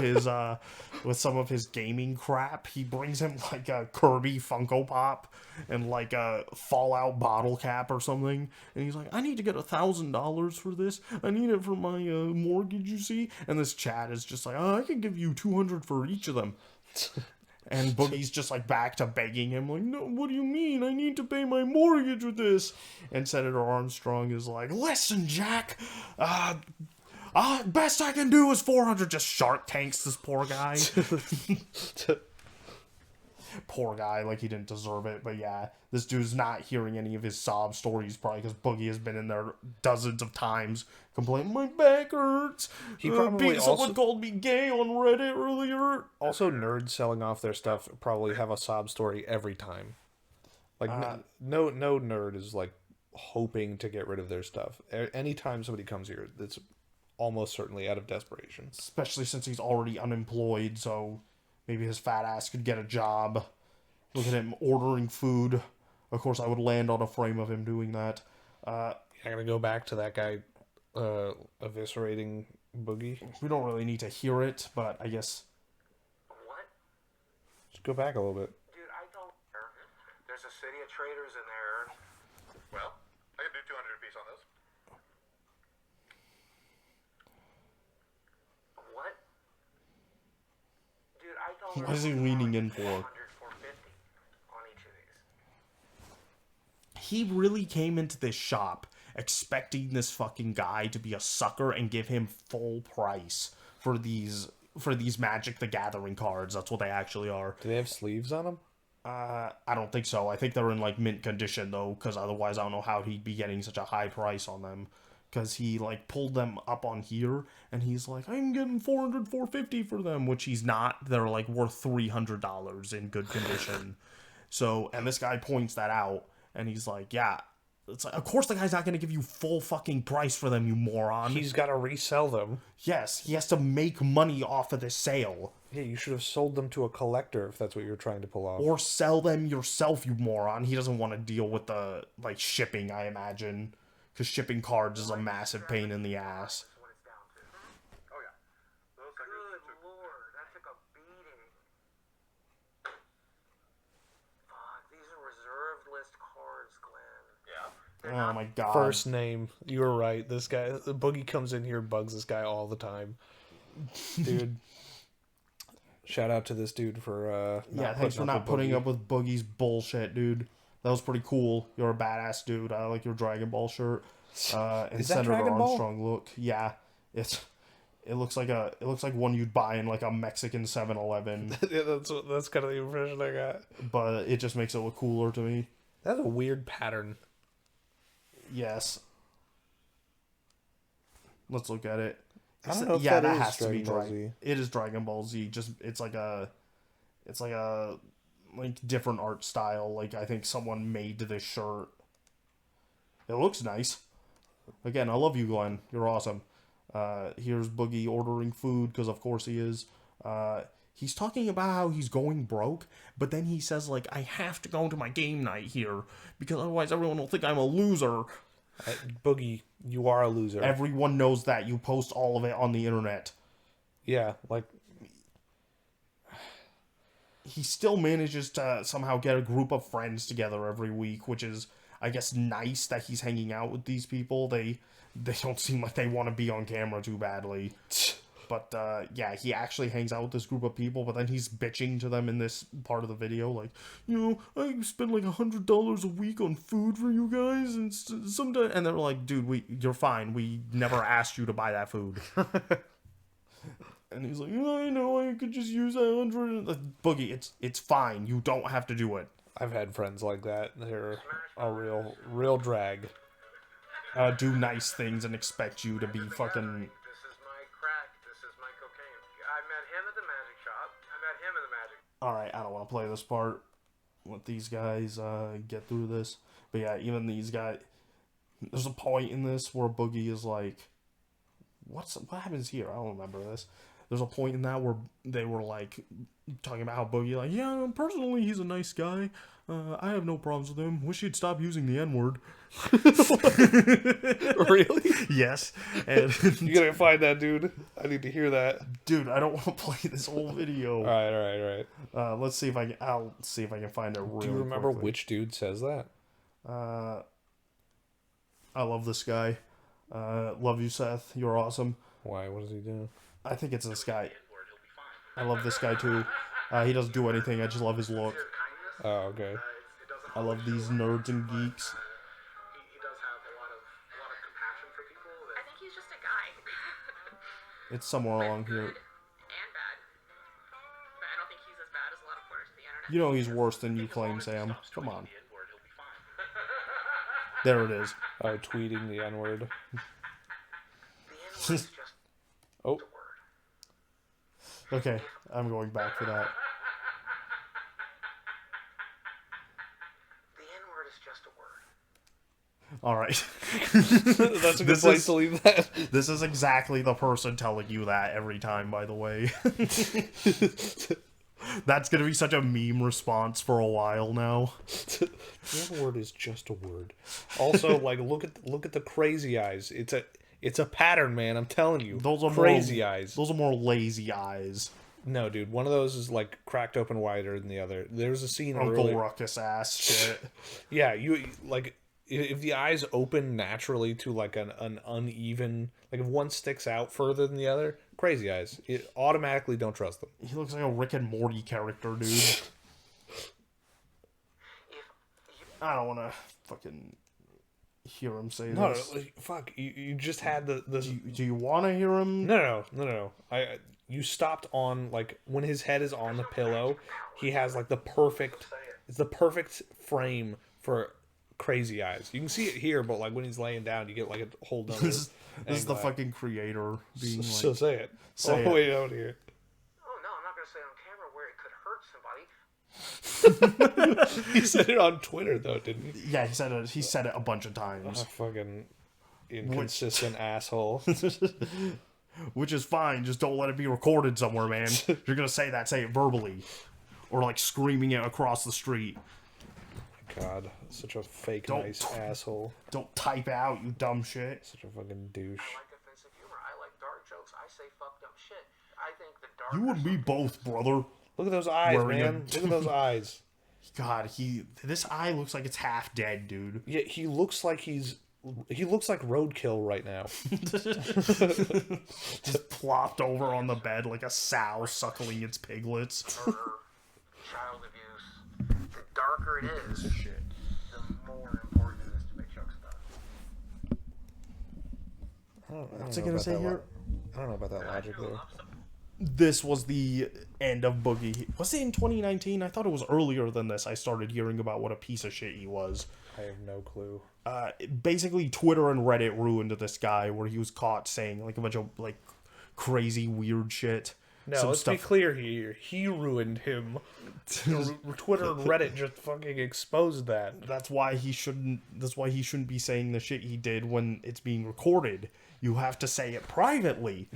his gaming crap. He brings him like a Kirby Funko Pop and like a Fallout bottle cap or something. And he's like, I need to get $1,000 for this. I need it for my mortgage, you see. And this Chad is just like, oh, I can give you $200 for each of them. And Boogie's just like back to begging him, like, no, what do you mean? I need to pay my mortgage with this. And Senator Armstrong is like, listen, Jack, best I can do is 400. Just Shark Tanks this poor guy. Poor guy, like he didn't deserve it. But yeah, this dude's not hearing any of his sob stories, probably because Boogie has been in there dozens of times complaining, my back hurts. He probably someone called me gay on Reddit earlier. Also, nerds selling off their stuff probably have a sob story every time. Like, no nerd is, like, hoping to get rid of their stuff. Anytime somebody comes here, it's almost certainly out of desperation. Especially since he's already unemployed, so maybe his fat ass could get a job. Look at him ordering food. Of course, I would land on a frame of him doing that. I'm going to go back to that guy eviscerating Boogie. We don't really need to hear it, but I guess... What? Just go back a little bit. Dude, I don't care. There's a city of traders in there. Well, I can do 200 apiece on this. What? Dude, I don't... What is he leaning in for? 400, 450 on each of these. He really came into this shop expecting this fucking guy to be a sucker and give him full price for these Magic the Gathering cards. That's what they actually are. Do they have sleeves on them? I don't think so. I think they're in like mint condition though, because otherwise I don't know how he'd be getting such a high price on them. Because he like pulled them up on here and he's like, I'm getting 400, 450 for them, which he's not. They're like worth $300 in good condition. So, and this guy points that out and he's like, yeah. It's like, of course the guy's not going to give you full fucking price for them, you moron. He's got to resell them. Yes, he has to make money off of this sale. Yeah, you should have sold them to a collector if that's what you're trying to pull off. Or sell them yourself, you moron. He doesn't want to deal with the, like, shipping, I imagine. Because shipping cards is a massive pain in the ass. That's what it's down to. Oh yeah. Those Good figures too. lord, that took a beating. Fuck, these are reserved list cards, Glenn. Yeah. Oh my god. First name. You were right. This guy, Boogie comes in here, bugs this guy all the time. Dude. Shout out to this dude for thanks for not putting up with Boogie's bullshit, dude. That was pretty cool. You're a badass dude. I like your Dragon Ball shirt. And Is that Senator Dragon Ball? Armstrong look. Yeah. It looks like one you'd buy in like a Mexican 7-Eleven. Yeah, that's kind of the impression I got. But it just makes it look cooler to me. That's a weird pattern. Yes. Let's look at it. I don't know if yeah, that that is has to be Dragon Ball Dragon. Z. It is Dragon Ball Z. Just it's like a different art style. Like I think someone made this shirt. It looks nice. Again, I love you, Glenn. You're awesome. Here's Boogie ordering food because of course he is. He's talking about how he's going broke, but then he says like, I have to go to my game night here because otherwise everyone will think I'm a loser. Boogie, you are a loser. Everyone knows that. You post all of it on the internet. Yeah, like... He still manages to somehow get a group of friends together every week, which is, I guess, nice that he's hanging out with these people. They don't seem like they want to be on camera too badly. But, yeah, he actually hangs out with this group of people, but then he's bitching to them in this part of the video, like, you know, I spend like $100 a week on food for you guys, and sometimes, and they're like, dude, you're fine, we never asked you to buy that food. And he's like, I know, I could just use $100. Boogie, it's fine, you don't have to do it. I've had friends like that. They're a real drag. Do nice things and expect you to be fucking... This is my crack. This is my cocaine. I met him at the magic shop. I met him in the magic. Alright, I don't want to play this part. Let these guys get through this. But yeah, even these guys... There's a point in this where Boogie is like, what happens here? I don't remember this. There's a point in that where they were like talking about how Boogie, like, yeah, personally he's a nice guy. I have no problems with him. Wish he'd stop using the N-word. Really? Yes. And You gotta find that, dude. I need to hear that. dude, I don't want to play this whole video. All right. Let's see if I'll see if I can find it really Do you remember quickly. which dude says that? I love this guy. Love you, Seth. You're awesome. Why? What does he do? I think it's this guy. I love this guy too. He doesn't do anything. I just love his look. Oh, okay. I love these nerds and geeks. He does have a lot of compassion for people. I think he's just a guy. It's somewhere along Good here. and bad. But I don't think he's as bad as a lot of players of the internet. You know he's worse than you claim, Sam. Come on. There it is. Oh, tweeting the N-word. The N-word is just Oh, a word. Okay, I'm going back for that. The N-word is just a word. All right. that's a good This place is- to leave that. This is exactly the person telling you that every time, by the way. That's going to be such a meme response for a while now. The N-word is just a word. Also, like, look at the crazy eyes. It's a pattern, man. I'm telling you. Those are crazy more, eyes. Those are more lazy eyes. No, dude. One of those is like cracked open wider than the other. There's a scene Uncle earlier. Ruckus ass shit. Yeah, you like if the eyes open naturally to like an uneven, like if one sticks out further than the other, crazy eyes. It automatically don't trust them. He looks like a Rick and Morty character, dude. If you I don't want to fucking hear him say No, this. like, fuck. You just had the Do you want to hear him? No. You stopped on like when his head is on the pillow, he has like the perfect. It's the perfect frame for crazy eyes. You can see it here, but like when he's laying down, you get like a whole nother. This is the angle. fucking creator being like... So say it. Say Oh it. wait, out here. Oh no, I'm not gonna say it on camera where it could hurt somebody. He said it on Twitter though, didn't he? Yeah, he said it a bunch of Oh, times. fucking inconsistent asshole. Which is fine, just don't let it be recorded somewhere, man. If you're gonna say that, say it verbally. Or like screaming it across the street. God, such a fake Don't- nice asshole. Don't type out, you dumb shit. Such a fucking douche. I like offensive humor. I like dark jokes. I say fucked up shit. I think the dark. You and me both, brother. Look at those eyes, Wearing a- man. Look at those eyes. God, this eye looks like it's half dead, dude. Yeah, he looks like roadkill right now. Just plopped over on the bed like a sow suckling its piglets. murder, child abuse. The darker it is, Shit. the more important it is to make jokes about it. What's it gonna say here? I don't know about that logic though. This was the end of Boogie. Was it in 2019? I thought it was earlier than this. I started hearing about what a piece of shit he was. I have no clue. Basically, Twitter and Reddit ruined this guy where he was caught saying like a bunch of like crazy weird shit. No, Some let's be clear here. He ruined him. Twitter and Reddit just fucking exposed that. That's why he shouldn't. That's why he shouldn't be saying the shit he did when it's being recorded. You have to say it privately.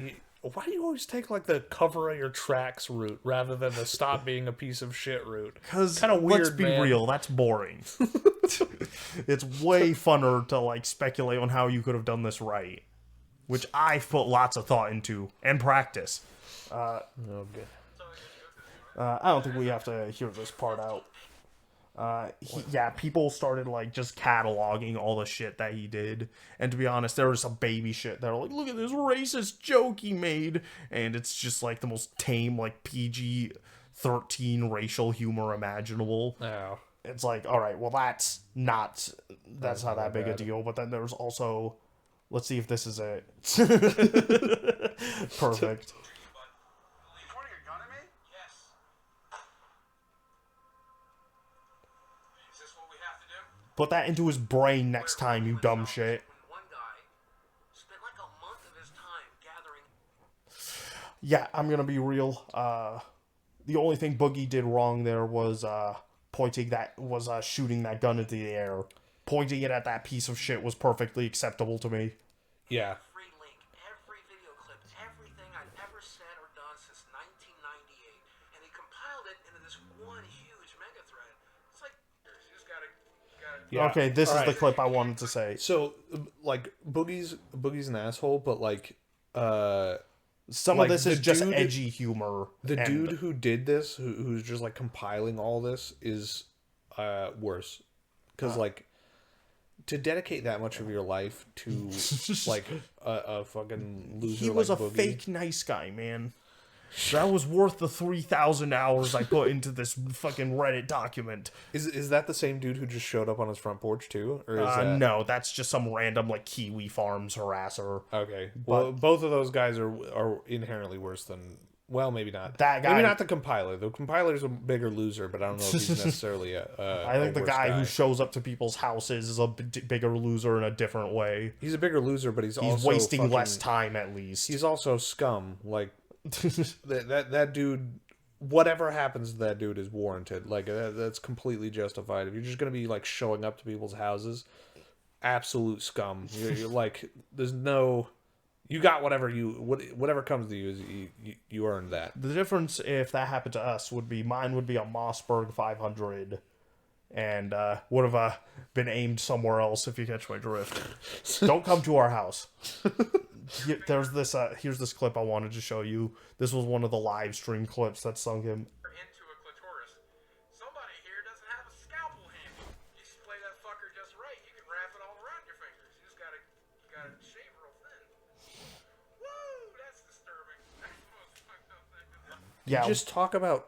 Why do you always take like the cover of your tracks route rather than the stop being a piece of shit route? Because Kinda weird, let's be man. real, that's boring. It's way funner to like speculate on how you could have done this right, which I've put lots of thought into and practice. Oh, good. I don't think we have to hear this part out. People started like just cataloging all the shit that he did, and to be honest, there was some baby shit that were like, look at this racist joke he made, and it's just like the most tame like PG-13 racial humor imaginable. Oh. It's like, all right, well that's not that big a bad. deal, but then there's also, let's see if this is it. Perfect. You pointing a gun at me? Yes. Is this what we have to do? Put that into his brain next time, you dumb shit. One guy spent like a month of his time gathering. Yeah, I'm gonna be real. The only thing Boogie did wrong there was shooting that gun into the air. pointing it at that piece of shit was perfectly acceptable to me. Yeah. Free link, every video clip, everything I've ever said or done since 1998, and he compiled it into this one huge mega thread. It's like, you just gotta Yeah. Okay, this is Alright. the clip I wanted to say. So, like, Boogie's an asshole, but, like, Some like, of this the is just dude- edgy humor. the and- dude who did this, who's just, like, compiling all this, is worse. Because, like, to dedicate that much of your life to, like, a fucking loser He was like a Boogie. fake nice guy, man. That was worth the 3,000 hours I put into this fucking Reddit document. Is that the same dude who just showed up on his front porch, too? Or is that... No, that's just some random, like, Kiwi Farms harasser. Okay. Well, both of those guys are inherently worse than... Well, maybe not. That guy- Maybe not the compiler. The compiler's a bigger loser, but I don't know if he's necessarily I think the guy who shows up to people's houses is a bigger loser in a different way. He's a bigger loser, but he's He's also wasting fucking, less time, at least. He's also scum. Like, that dude... Whatever happens to that dude is warranted. Like, that's completely justified. If you're just going to be, like, showing up to people's houses, absolute scum. You're like, there's no... You got whatever comes to you is you earned that. The difference if that happened to us mine would be a Mossberg 500 and would have been aimed somewhere else, if you catch my drift. Don't come to our house. Here's this clip I wanted to show you. This was one of the live stream clips that sung him. into a clitoris. Somebody here doesn't have a scalpel handy. You just play that fucker just right, you can wrap it all around your fingers. You gotta shave real thin. Woo! That's disturbing. That's the most fucked up thing. Yeah, Just talk about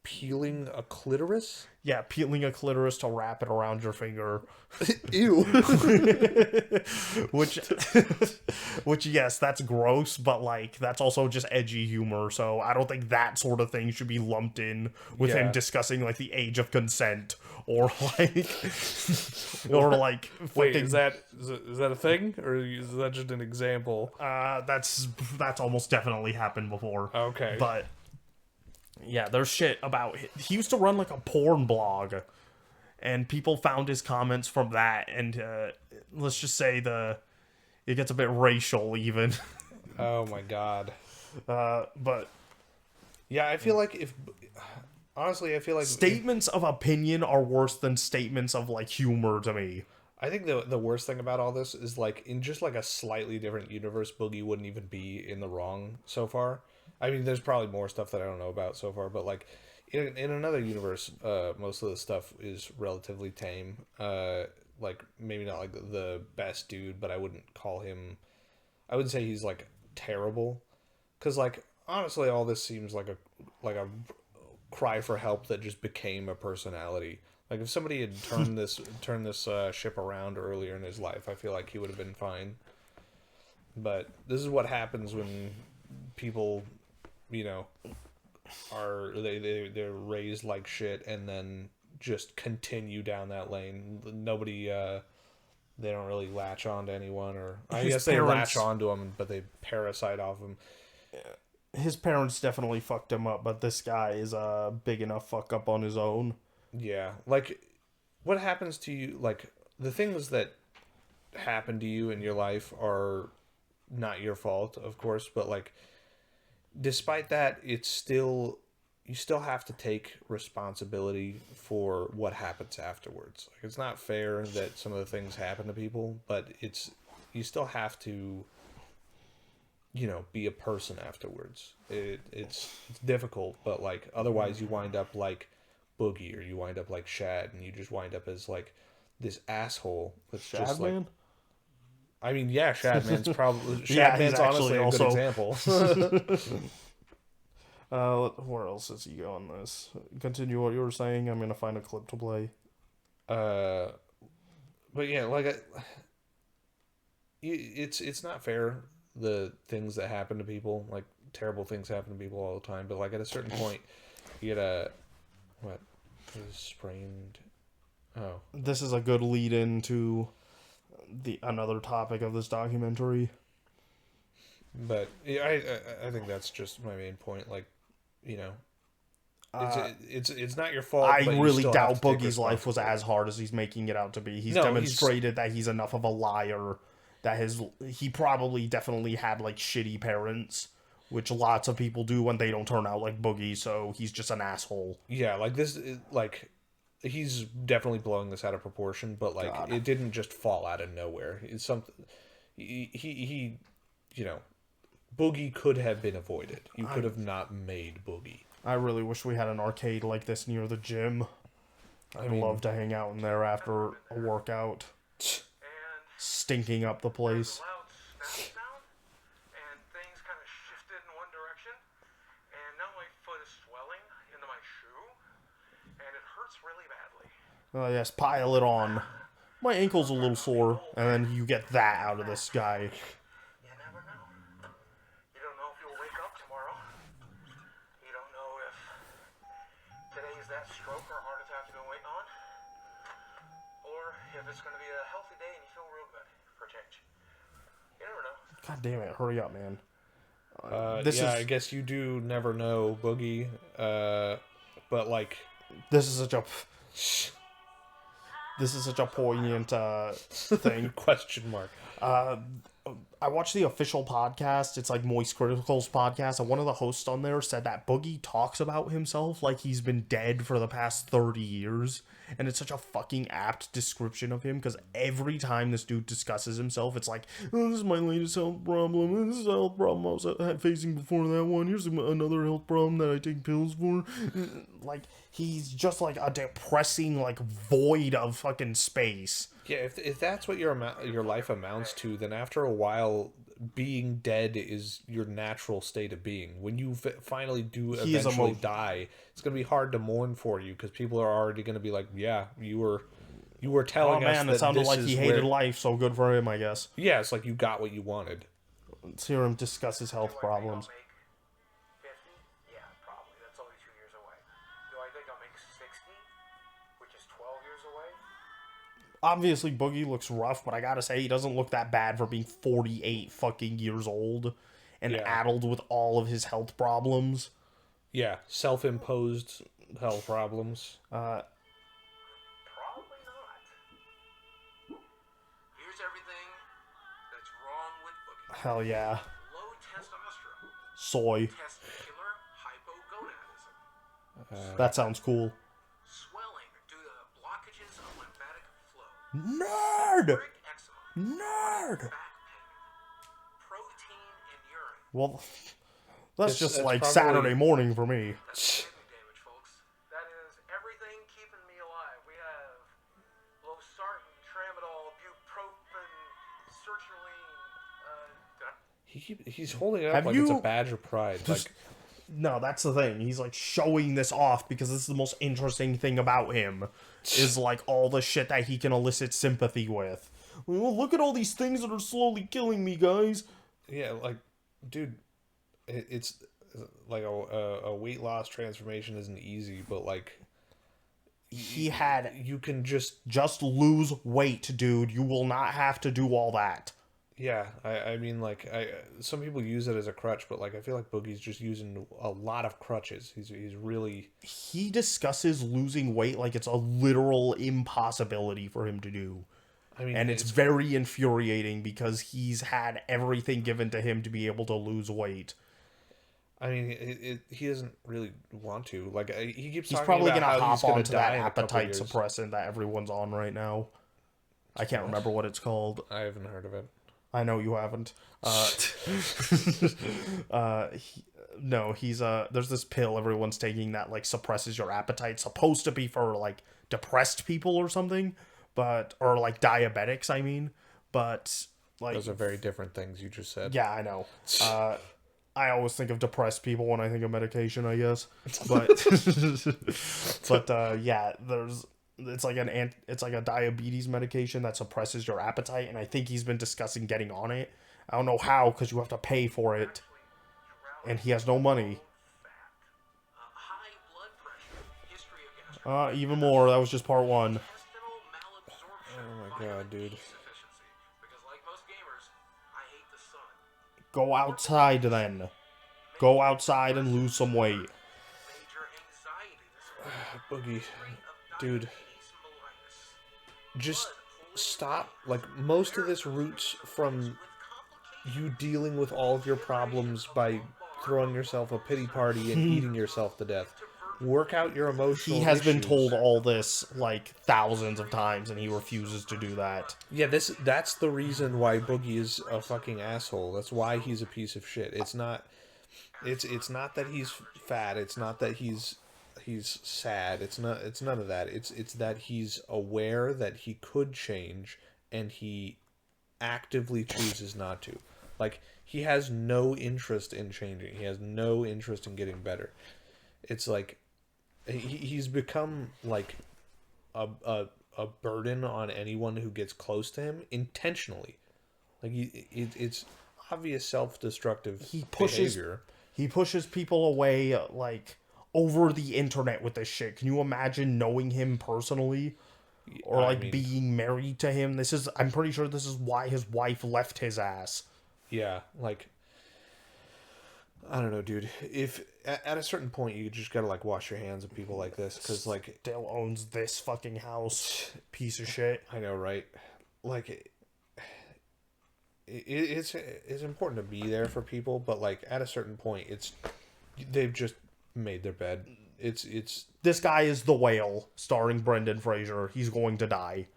peeling a clitoris? yeah, peeling a clitoris to wrap it around your finger. Ew. Which yes, that's gross, but like that's also just edgy humor. So I don't think that sort of thing should be lumped in with Yeah. him discussing like the age of consent or like or like Wait, fucking- is that a thing, or is that just an example? that's almost definitely happened before. Okay. But yeah, there's shit about he used to run like a porn blog, and people found his comments from that, and let's just say it gets a bit racial even. Oh my god. But Yeah, I feel like honestly, I feel like statements of opinion are worse than statements of like humor to me. I think the worst thing about all this is, like, in just like a slightly different universe, Boogie wouldn't even be in the wrong so far. I mean, there's probably more stuff that I don't know about so far, but like in another universe, most of the stuff is relatively tame. Like maybe not like the best dude, but I wouldn't say he's like terrible, because like honestly, all this seems like a cry for help that just became a personality. Like if somebody had turned this ship around earlier in his life, I feel like he would have been fine. But this is what happens when people, you know, they're raised like shit and then just continue down that lane. Nobody they don't really latch on to anyone, or I His guess they parents- latch on to him, but they parasite off him. His parents definitely fucked him up, but this guy is a big enough fuck up on his own. Yeah, like what happens to you, like the things that happen to you in your life are not your fault, of course, but like despite that, you still have to take responsibility for what happens afterwards. Like it's not fair that some of the things happen to people, but you still have to, you know, be a person afterwards. It's difficult, but like otherwise you wind up like Boogie, or you wind up like Shad, and you just wind up as like this asshole that's just like, Shadman? I mean, yeah, Shadman's probably Yeah, Shadman's he's honestly a actually good example. Where else is he on this? Continue what you were saying. I'm gonna find a clip to play. But yeah, like it's not fair, the things that happen to people. Like terrible things happen to people all the time, but like at a certain point you get sprained. Oh, This is a good lead into another topic of this documentary. but yeah, I think that's just my main point. Like, you know, It's not your fault. I but you really still have doubt to take Boogie's life was responsibility. as hard as he's making it out to be. He's No, demonstrated that he's enough of a liar that he probably definitely had like shitty parents, which lots of people do when they don't turn out like Boogie, so he's just an asshole. Yeah, like this, like he's definitely blowing this out of proportion, but like God. it didn't just fall out of nowhere. It's something he you know, Boogie could have been avoided. You could have not made Boogie. I really wish we had an arcade like this near the gym. I'd love to hang out in there after a workout, And stinking up the there's place. a loud snap sound, and things kind of shifted in one direction, and now my foot is swelling into my shoe, and it hurts really badly. Oh yes, pile it on. My ankle's a little sore, and then you get that out of this guy. You never know. You don't know if you'll wake up tomorrow. You don't know if today is that stroke or heart attack you've been waiting on, or if it's going to be a healthy day and you feel real good for a change. You never know. God damn it, hurry up, man. I guess you do never know, Boogie. But like, This is such a poignant thing. question mark. I watched the official podcast. It's like Moist Critical's podcast, and one of the hosts on there said that Boogie talks about himself like he's been dead for the past 30 years. And it's such a fucking apt description of him, because every time this dude discusses himself, it's like, oh, this is my latest health problem. This is a health problem I was facing before that one. Here's another health problem that I take pills for. Like, he's just like a depressing, like, void of fucking space. Yeah, if that's what your life amounts to, then after a while, being dead is your natural state of being. When you finally do He is eventually die, it's gonna be hard to mourn for you because people are already gonna be like, "Yeah, you were telling Oh us man, that it sounded this like is he hated where-" life, so good for him, I guess. Yeah, it's like you got what you wanted. Let's hear him discuss his health problems. Do I think I'll make 50? Yeah, probably. That's only 2 years away. Do I think I'll make 60? Which is 12 years away? Obviously, Boogie looks rough, but I gotta say, he doesn't look that bad for being 48 fucking years old and Yeah. addled with all of his health problems. Yeah, self-imposed health problems. Probably not. Here's everything that's wrong with Boogie. Hell yeah. Low testosterone, Soy. testicular hypogonadism, That sounds cool. swelling due to blockages of lymphatic flow, Nerd! seborrheic eczema, Nerd! back pain, protein in urine. Well, that's just that's like probably- Saturday morning for me. That's kidney damage, folks. That is everything keeping me alive. We have losartan, tramadol, bupropion, sertraline. He's holding it up Have like it's a you- badge of pride. Like, No, that's the thing. He's like showing this off because this is the most interesting thing about him. Is like all the shit that he can elicit sympathy with. Well, look at all these things that are slowly killing me, guys. yeah, like, dude, it's like a weight loss transformation isn't easy, but like He had you can just lose weight, dude. You will not have to do all that. yeah. I mean, like, some people use it as a crutch, but like I feel like Boogie's just using a lot of crutches. He's really He discusses losing weight like it's a literal impossibility for him to do. I mean, And it's very infuriating because he's had everything given to him to be able to lose weight. I mean, he doesn't really want to. Like, he keeps He's talking probably about going to how he's hop gonna onto die that in a couple appetite years. suppressant that everyone's on right now. I can't remember what it's called. I haven't heard of it. I know you haven't. He's there's this pill everyone's taking that like suppresses your appetite. It's supposed to be for like depressed people or something, or like diabetics, I mean. But like Those are very different things you just said. yeah, I know. I always think of depressed people when I think of medication, I guess. But yeah, it's like a diabetes medication that suppresses your appetite, and I think he's been discussing getting on it. I don't know how, because you have to pay for it, and he has no money. High blood pressure, history of gastric Even more. That was just part one. intestinal malabsorption. Oh my god, dude. Deficiency. Because like most gamers, I hate the sun. Go outside then. Go outside and lose some weight. Major anxiety Boogie, dude, just stop. Like, most of this roots from you dealing with all of your problems by throwing yourself a pity party and eating yourself to death. Work out your emotional He has issues. been told all this like thousands of times, and he refuses to do that. Yeah, that's the reason why Boogie is a fucking asshole. That's why he's a piece of shit. It's not that he's fat. It's not that he's sad. It's none of that. It's that he's aware that he could change, and he actively chooses not to. Like, he has no interest in changing. He has no interest in getting better. It's like he's become like a burden on anyone who gets close to him intentionally. Like, it's obvious self-destructive behavior. He pushes people away like over the internet with this shit. Can you imagine knowing him personally? Or like being married to him? I'm pretty sure this is why his wife left his ass. Yeah, like, I don't know, dude. If at a certain point you just gotta like wash your hands of people like this, because like Still owns this fucking house, piece of shit. I know, right? Like, it's important to be there for people, but like at a certain point, they've just made their bed. It's This guy is the Whale, starring Brendan Fraser. He's going to die.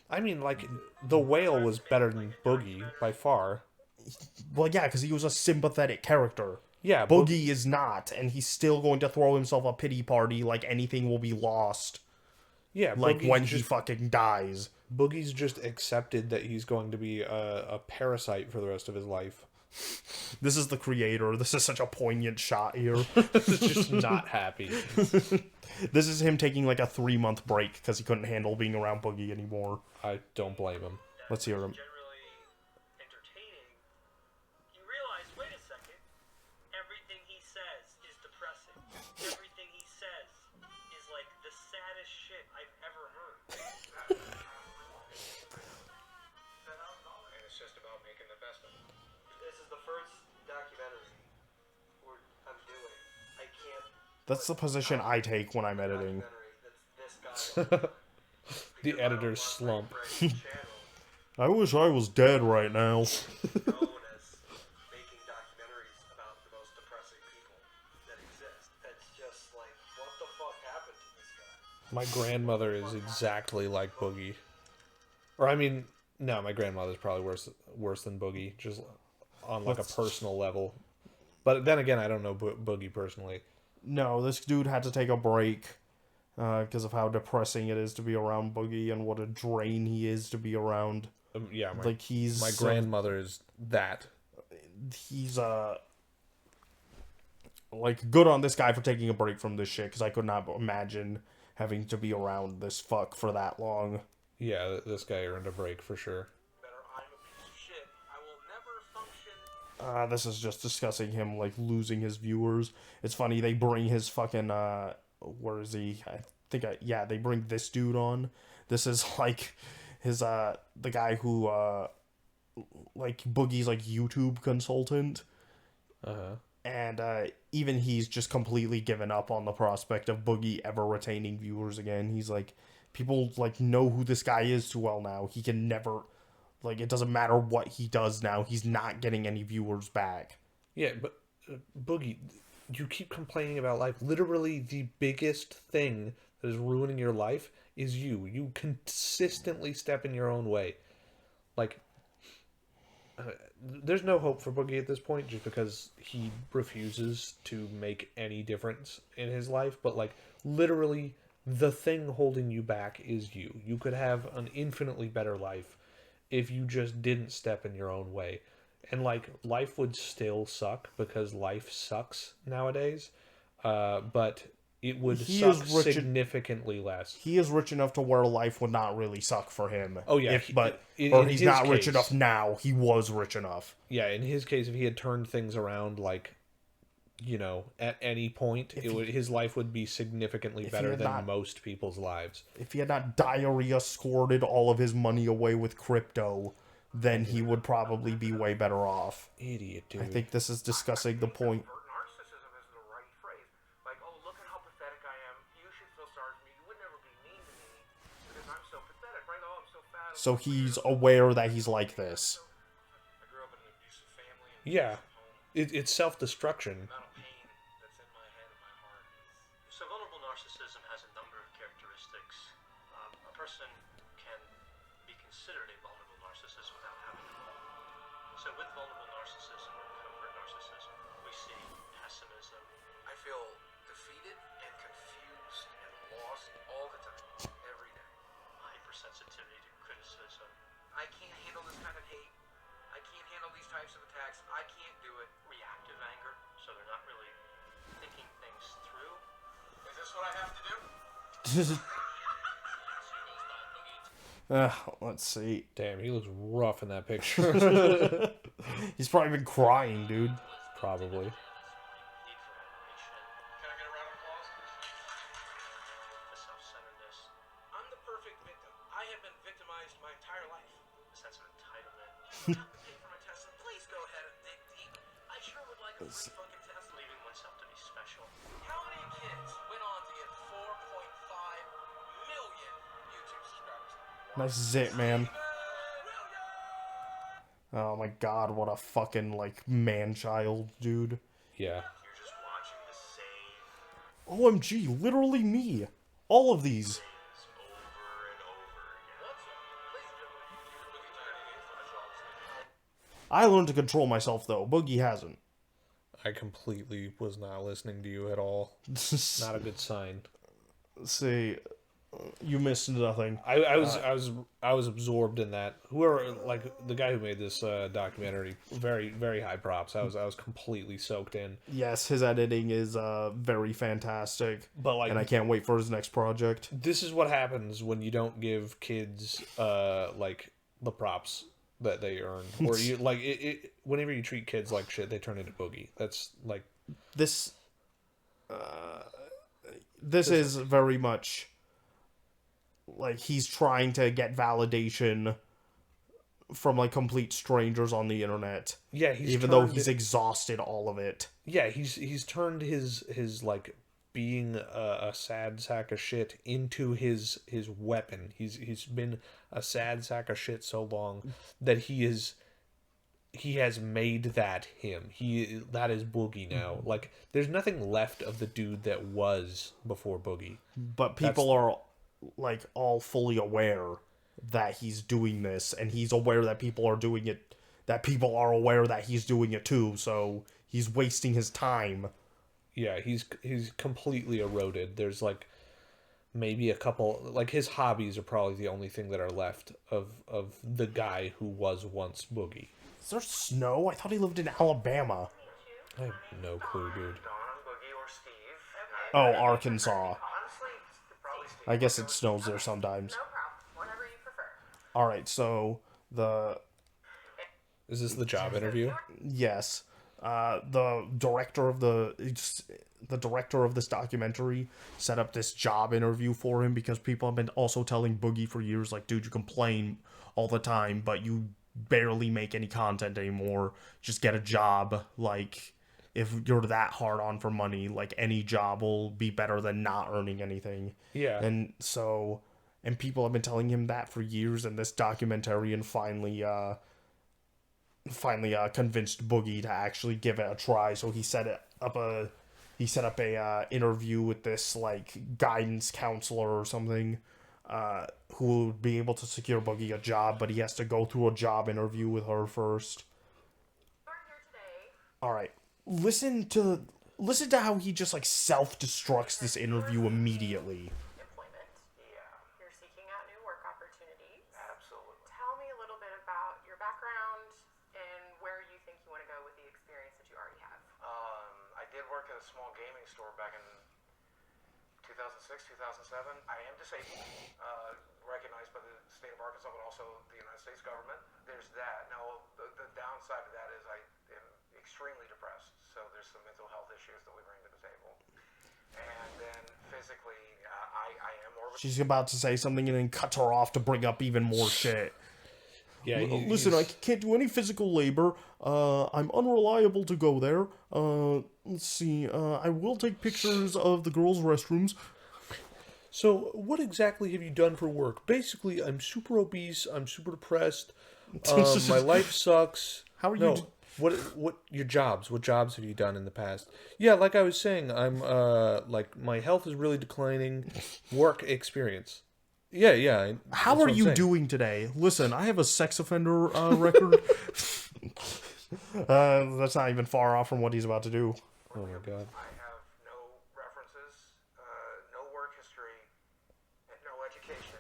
I mean, like, the Whale was better than Boogie by far. Well, yeah, because he was a sympathetic character. Yeah, Boogie is not, and he's still going to throw himself a pity party like anything will be lost. Yeah, Like Boogie's when he fucking dies. Boogie's just accepted that he's going to be a parasite for the rest of his life. This is the creator. This is such a poignant shot here. He's just not happy. This is him taking like a 3-month break because he couldn't handle being around Boogie anymore. I don't blame him. Let's hear him. Generally entertaining. You realize, wait a second, everything he says is depressing. Everything he says is like the saddest shit I've ever heard. And it's just about making the best of it. This is the first documentary I'm doing. I can't. That's the position I take when I'm editing. That's this guy. The editor's slump. I wish I was dead right now. Known as making documentaries about the most depressing people that exist. That's just like, what the fuck happened to this guy? My grandmother is exactly like Boogie. Or, I mean, no, my grandmother's probably worse than Boogie, just on like a personal level. But then again, I don't know Boogie personally. No, this dude had to take a break because of how depressing it is to be around Boogie and what a drain he is to be around. Yeah, Like he's my grandmother is that. He's like good on this guy for taking a break from this shit because I could not imagine having to be around this fuck for that long. Yeah, this guy earned a break for sure. I'm a piece of shit. I will never function. This is just discussing him like losing his viewers. It's funny they bring his fucking where is he? They bring this dude on. This is like his the guy who like Boogie's like YouTube consultant. And even he's just completely given up on the prospect of Boogie ever retaining viewers again. He's like, people like know who this guy is too well now. He can never, like, it doesn't matter what he does now. He's not getting any viewers back. Yeah, but Boogie, you keep complaining about life. Literally, the biggest thing that is ruining your life is you. You consistently step in your own way. Like, there's no hope for Boogie at this point just because he refuses to make any difference in his life. But, like, literally, the thing holding you back is you. You could have an infinitely better life if you just didn't step in your own way. And, like, life would still suck because life sucks nowadays. But it would suck significantly less. He is rich enough to where life would not really suck for him. Oh, yeah. He's not rich enough now. He was rich enough. Yeah, in his case, if he had turned things around, like, you know, at any point, his life would be significantly better than most people's lives. If he had not diarrhea squirted all of his money away with crypto, then he would probably be way better off. Idiot, dude. I think this is discussing the point. Narcissism isn't the right phrase. Like, oh, look at how pathetic I am. You should feel sorry for me. So he's aware that he's like this. I grew up in an abusive family. And Yeah. abusive home. It's self-destruction. The amount of pain that's in my head and my heart is... So vulnerable narcissism has a number of characteristics. A person can be considered a vulnerable narcissist without having a vulnerable. So with vulnerable narcissism or covert narcissism, we see pessimism. I feel defeated and confused and lost all the time, every day. Hypersensitivity to criticism. I can't handle this kind of hate. I can't handle these types of attacks. I can't do it. Reactive anger, so they're not really thinking things through. Is this what I have to do? Let's see. Damn, he looks rough in that picture. He's probably been crying, dude. Probably. Need for admiration, Can I get a round of applause? the self-centeredness, I'm the perfect victim. I have been victimized my entire life. the sense of entitlement, Pay for my test, and please go ahead and dig deep. I sure would like a free fucking test. believing oneself to be special. How many kids went on to get 4.5 million YouTube subscribers? Nice zit, man. Oh my god, what a fucking, like, man-child, dude. Yeah. You're just watching the same OMG, literally me. All of these. things over and over again. What's up? Please do it. You can look at I learned to control myself, though. Boogie hasn't. I completely was not listening to you at all. Not a good sign. See, you missed nothing. I was absorbed in that. Whoever, like the guy who made this documentary, very very high props. I was completely soaked in. Yes, his editing is very fantastic. But like, And I can't wait for his next project. this is what happens when you don't give kids like the props that they earn, or you like it. Whenever you treat kids like shit, they turn into Boogie. That's like This is very much like he's trying to get validation from like complete strangers on the internet, yeah. even though he's exhausted all of it. yeah he's turned his like being a sad sack of shit into his weapon. He's been a sad sack of shit so long that he has made that him. That is Boogie now. Like there's nothing left of the dude that was before Boogie. But people are like all fully aware that he's doing this, and he's aware that people are doing it, that people are aware that he's doing it too, so he's wasting his time. Yeah, he's completely eroded. There's like maybe a couple, like his hobbies are probably the only thing that are left of the guy who was once Boogie. Is there snow? I thought he lived in Alabama. I have no clue, dude. Don, Boogie, or Steve. Oh, Arkansas. Honestly, probably Steve. I guess it snows there sometimes. No problem. Whatever you prefer. Alright, so Is this the job interview? yes. The director of this documentary set up this job interview for him because people have been also telling Boogie for years, like, dude, you complain all the time, but you barely make any content anymore. Just get a job. Like, if you're that hard on for money, like, any job will be better than not earning anything. Yeah. And people have been telling him that for years, and this documentarian finally convinced Boogie to actually give it a try. So he set up a interview with this like guidance counselor or something, who would be able to secure Boogie a job, but he has to go through a job interview with her first. We're here today. All right, listen to how he just like self-destructs this interview immediately. Employment. Yeah, You're seeking out new work opportunities. absolutely. Tell me a little bit about your background and where you think you want to go with the experience that you already have. I did work at a small gaming store back in 2006, 2007. I am disabled, recognized by the state of Arkansas, but also the United States government. There's that. Now, the downside of that is I am extremely depressed, so there's some mental health issues that we bring to the table. And then physically, I am more of a... She's about to say something and then cuts her off to bring up even more shit. Yeah. Listen, I can't do any physical labor. I'm unreliable to go there. Let's see. I will take pictures of the girls' restrooms. So, what exactly have you done for work? Basically, I'm super obese. I'm super depressed. My life sucks. How are you No, d- what your jobs? What jobs have you done in the past? Yeah, like I was saying, I'm like my health is really declining. Work experience. Yeah, yeah. How that's are what I'm you saying. doing today? Listen, I have a sex offender record. That's not even far off from what he's about to do. Oh my god. I have no references, no work history, and no education,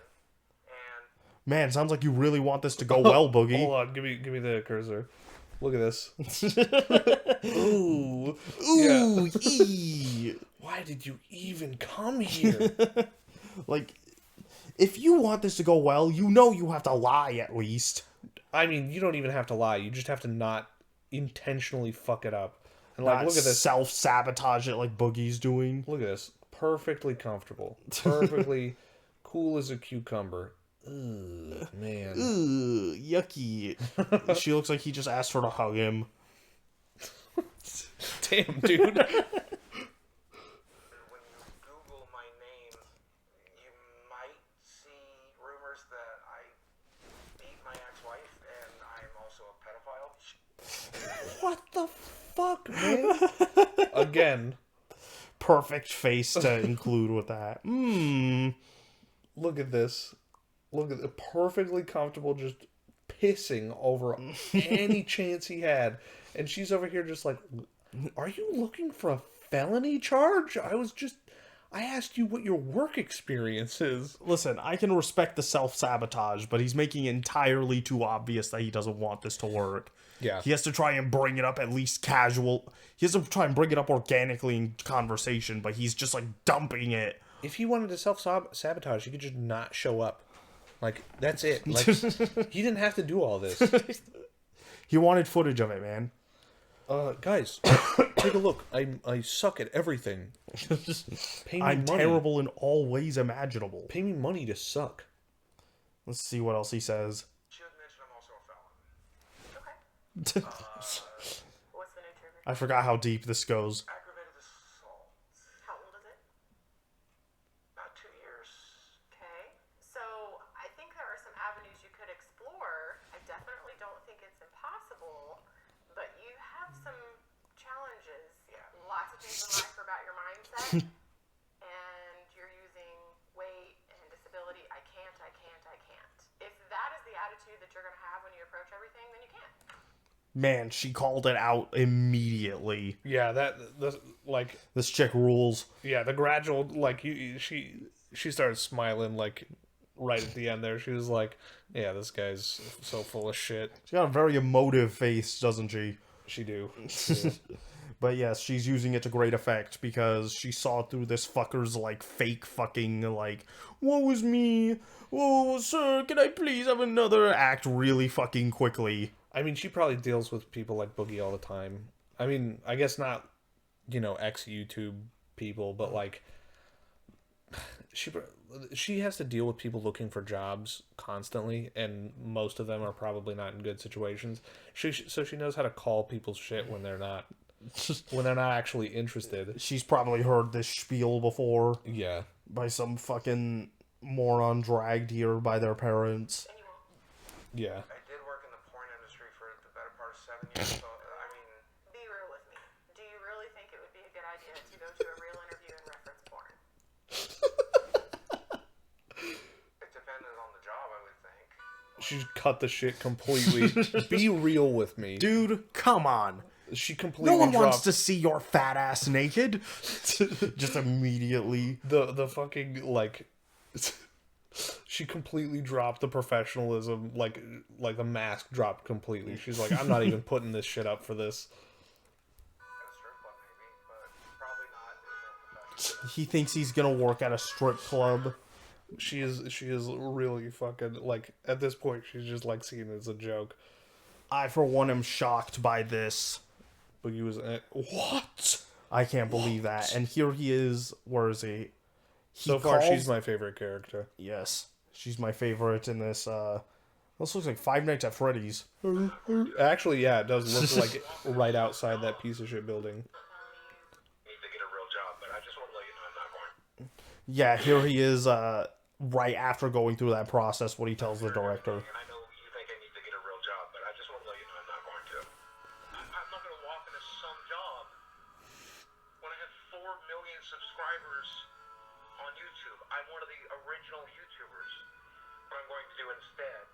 and Man, sounds like you really want this to go well, Boogie. Hold on, give me the cursor. Look at this. Ooh. Ooh, ee. Why did you even come here? Like, if you want this to go well, you know you have to lie at least. I mean, you don't even have to lie. You just have to not intentionally fuck it up. And like, Not look at this. self-sabotage it like Boogie's doing. Look at this. Perfectly comfortable. Perfectly cool as a cucumber. Ugh, man. Ugh, yucky. She looks like he just asked her to hug him. Damn, dude. when you Google my name, you might see rumors that I beat my ex-wife and I'm also a pedophile. What the fuck, man? Again, Perfect face to include with that. look at this. Look at the perfectly comfortable, just pissing over any chance he had. And she's over here just like, are you looking for a felony charge? I asked you what your work experience is. Listen, I can respect the self-sabotage, but he's making it entirely too obvious that he doesn't want this to work. Yeah. He has to try and bring it up at least casual. He has to try and bring it up organically in conversation, but he's just like dumping it. If he wanted to self-sabotage, he could just not show up. Like, that's it. Like, he didn't have to do all this. He wanted footage of it, man. Guys, take a look. I suck at everything. Pay me I'm money. terrible in all ways imaginable. Pay me money to suck. Let's see what else he says. Should mention I'm also a felon. Okay. What's the new trigger? I forgot how deep this goes. Aggravated assault. How old is it? About 2 years. Okay. So I think there are some avenues you could explore. I definitely don't think it's impossible, but you have some challenges. Yeah. Lots of things in life are about your mindset, and you're using weight and disability. I can't. If that is the attitude that you're going to have when you approach everything, then you can't. Man, she called it out immediately. Yeah, like, This chick rules. yeah, the gradual, like, she started smiling, like, right at the end there. She was like, yeah, this guy's so full of shit. She's got a very emotive face, doesn't she? She do. But yes, she's using it to great effect because she saw through this fucker's like fake fucking like, what was me? Oh, sir, can I please have another act really fucking quickly? I mean, she probably deals with people like Boogie all the time. I mean, I guess not, ex-YouTube people, but like, she has to deal with people looking for jobs constantly, and most of them are probably not in good situations. So she knows how to call people's shit when they're not actually interested. She's probably heard this spiel before Yeah. by some fucking moron dragged here by their parents. And you won't. Yeah. I did work in the porn industry for the better part of 7 years, so I mean, Be real with me. Do you really think it would be a good idea to go to a real interview and reference porn? it depended on the job, I would think. She cut the shit completely. Be real with me. Dude, come on. She completely No one dropped wants to see your fat ass naked. Just immediately. the fucking, like, she completely dropped the professionalism, like the mask dropped completely. She's like, I'm not even putting this shit up for this. At a strip club, maybe, but probably not in a professional. He thinks he's gonna work at a strip club. She is really fucking, like, at this point, she's just, like, seeing it as a joke. I, for one, am shocked by this. But he was, what? I can't believe that. And here he is. Where is he? So far, calls- she's my favorite character. Yes, she's my favorite in this. This looks like Five Nights at Freddy's. Actually, yeah, it does look like right outside that piece of shit building. Need to get a real job, but I just want to let you know I'm not going. Yeah, here he is, right after going through that process, what he tells the director. And I know you think I need to get a real job, but I just want to let you know I'm not going to. I'm not going to walk into some job when I have 4 million subscribers on YouTube. I'm one of the original YouTubers. What I'm going to do instead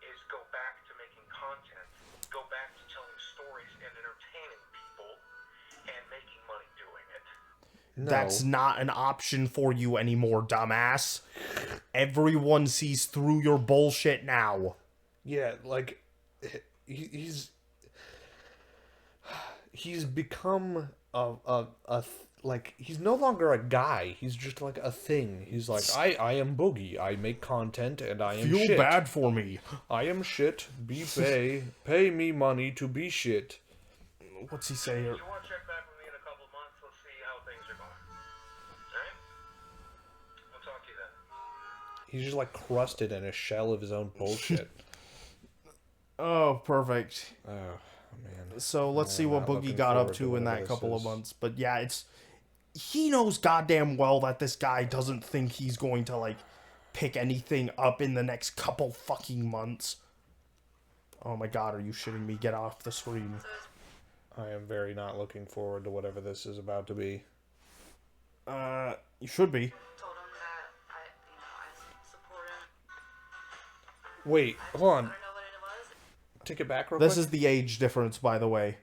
is go back to making content, go back to telling stories and entertaining people and making money doing it. No. That's not an option for you anymore, dumbass. Everyone sees through your bullshit now. Yeah, like he's become like he's no longer a guy. He's just like a thing. He's like I am Boogie. I make content and I am Feel shit. bad for me. I am shit. Pay me money to be shit. What's he say here? You want to check back with me in a couple of months? Let's see how things are going. Alright? We'll talk to you then. He's just like crusted in a shell of his own bullshit. Oh, perfect. Oh man. So let's see I'm what not Boogie looking got up forward to to in whatever that this couple of is. months. But yeah, he knows goddamn well that this guy doesn't think he's going to, like, pick anything up in the next couple fucking months. Oh my god, are you shitting me? Get off the screen. I am very not looking forward to whatever this is about to be. You should be. Told him that I support him. Wait, hold on. I don't know what it was. Take it back real This quick. is the age difference, by the way.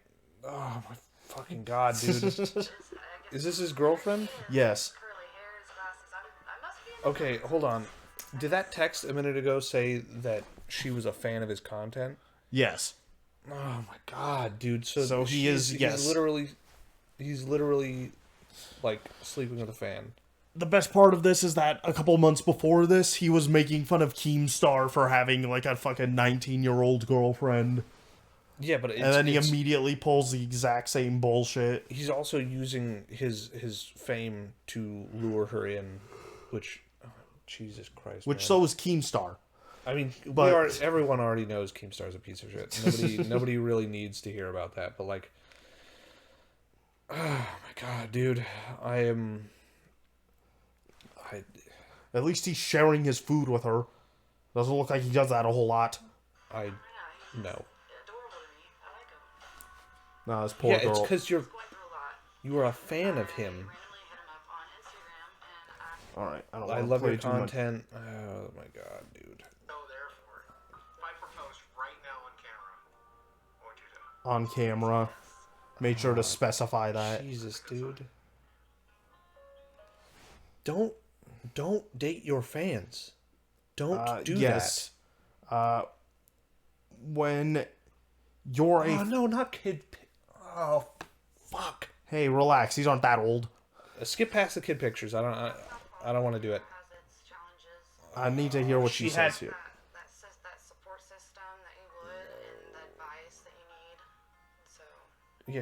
Oh my fucking god, dude. Is this his girlfriend? Yes. Curly hair, his glasses. I must be in Okay, hold on. Did that text a minute ago say that she was a fan of his content? Yes. Oh my god, dude. So he is, yes. He's literally like sleeping with a fan. The best part of this is that a couple months before this, he was making fun of Keemstar for having, like, a fucking 19-year-old girlfriend. Yeah, but And then he immediately pulls the exact same bullshit. he's also using his fame to lure her in, which Jesus Christ. Which man. so is Keemstar. I mean, but- everyone already knows Keemstar's a piece of shit. Nobody really needs to hear about that. But like, oh my god, dude, At least he's sharing his food with her. Doesn't look like he does that a whole lot. no. adorable to me. I like him. Nah, this poor Yeah, girl. it's because Going through a lot. you are a fan of him. Randomly hit him up on Instagram, and Alright, I don't I want to love play your too much. content. Oh my god, dude. So therefore, if I propose right now on camera, what would you do? On camera. Make sure to specify that. Jesus, dude. Don't date your fans. Don't do yes. When you're that. a... Oh no, not kid. Oh, fuck. Hey, relax. These aren't that old. Skip past the kid pictures. I don't want to do it. has its challenges. I need to hear what she She had- says here. That support system that you would, and the advice that you need. So Yeah,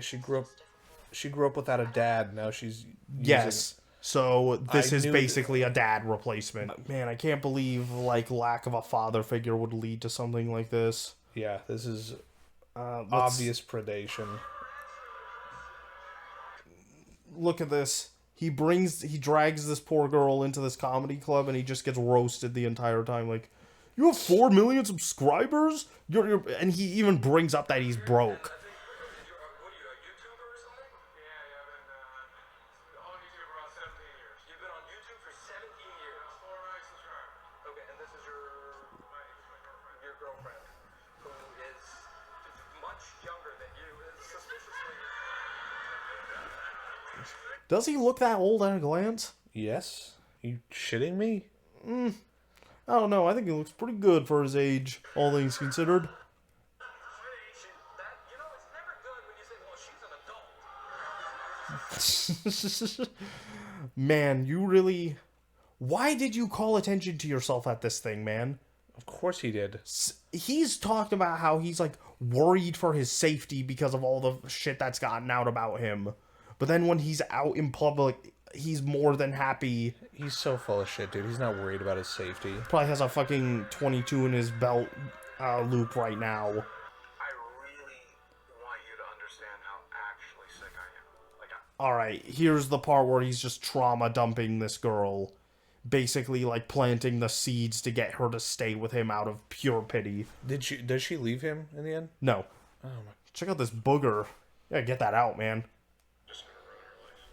she grew up without a dad. Now she's Yes. So this I is knew basically a dad replacement. Man, I can't believe, like, lack of a father figure would lead to something like this. Yeah, this is Let's obvious predation. Look at this. He drags this poor girl into this comedy club, and he just gets roasted the entire time. Like, you have 4 million subscribers? And he even brings up that he's broke. What are you, a YouTuber or something? Yeah, I've been on YouTube for about 17 years. You've been on YouTube for 17 years? 4 million subscribers. Okay, and this is your girlfriend, who is much younger than you, suspiciously. Does he look that old at a glance? Yes? You shitting me? I don't know. I think he looks pretty good for his age, all things considered. You know, it's never good when you say, well, she's an adult. Man, you really... Why did you call attention to yourself at this thing, man? Of course he did. He's talked about how he's, like, worried for his safety because of all the shit that's gotten out about him. But then when he's out in public, he's more than happy. He's so full of shit, dude. He's not worried about his safety. Probably has a fucking 22 in his belt loop right now. I really want you to understand how actually sick I am. Like, alright, here's the part where he's just trauma dumping this girl. Basically, like, planting the seeds to get her to stay with him out of pure pity. Does she leave him in the end? No. Oh my. Check out this booger. Yeah, get that out, man. Just gonna ruin her life.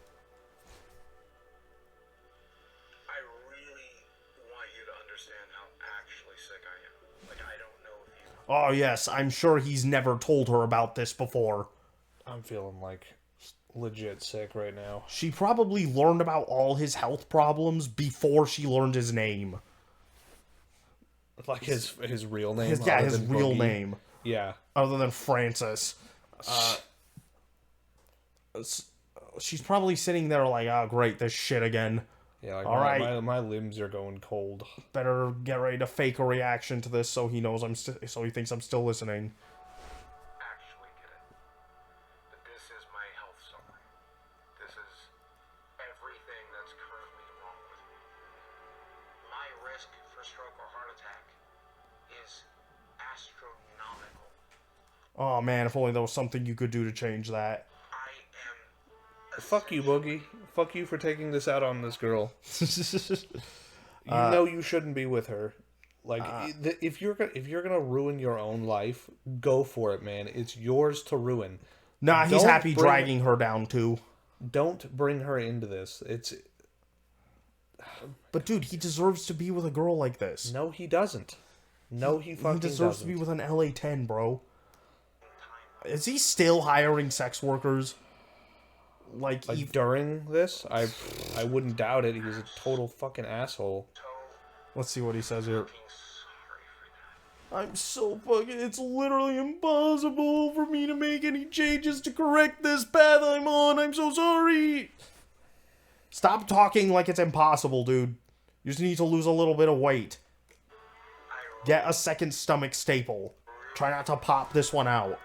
I really want you to understand how actually sick I am. Like, I don't know if you... Oh, yes, I'm sure he's never told her about this before. I'm feeling like legit sick right now. She probably learned about all his health problems before she learned his name. Like his real name? His real Boogie? name. Yeah. Other than Francis. She's probably sitting there like, oh, great, this shit again. Yeah, like All right. my limbs are going cold. Better get ready to fake a reaction to this so he knows so he thinks I'm still listening. actually get it. That this is my health summary. This is everything that's currently wrong with me. My risk for stroke or heart attack is astronomical. Oh man, if only there was something you could do to change that. I am... Fuck you, Boogie. Fuck you for taking this out on this girl. You know you shouldn't be with her. Like, if you're gonna ruin your own life, go for it, man. It's yours to ruin. Nah, he's Don't happy bring- dragging her down too. Don't bring her into this. It's But dude, he deserves to be with a girl like this. no, he doesn't. No, he fucking He deserves doesn't. to be with an LA-10, bro. Is he still hiring sex workers? Like During this, I wouldn't doubt it. He's a total fucking asshole. let's see what he says here. Fucking sorry for that. I'm so fucking... It's literally impossible for me to make any changes to correct this path I'm on. I'm so sorry. Stop talking like it's impossible, dude. You just need to lose a little bit of weight. Get a second stomach staple. Try not to pop this one out. Really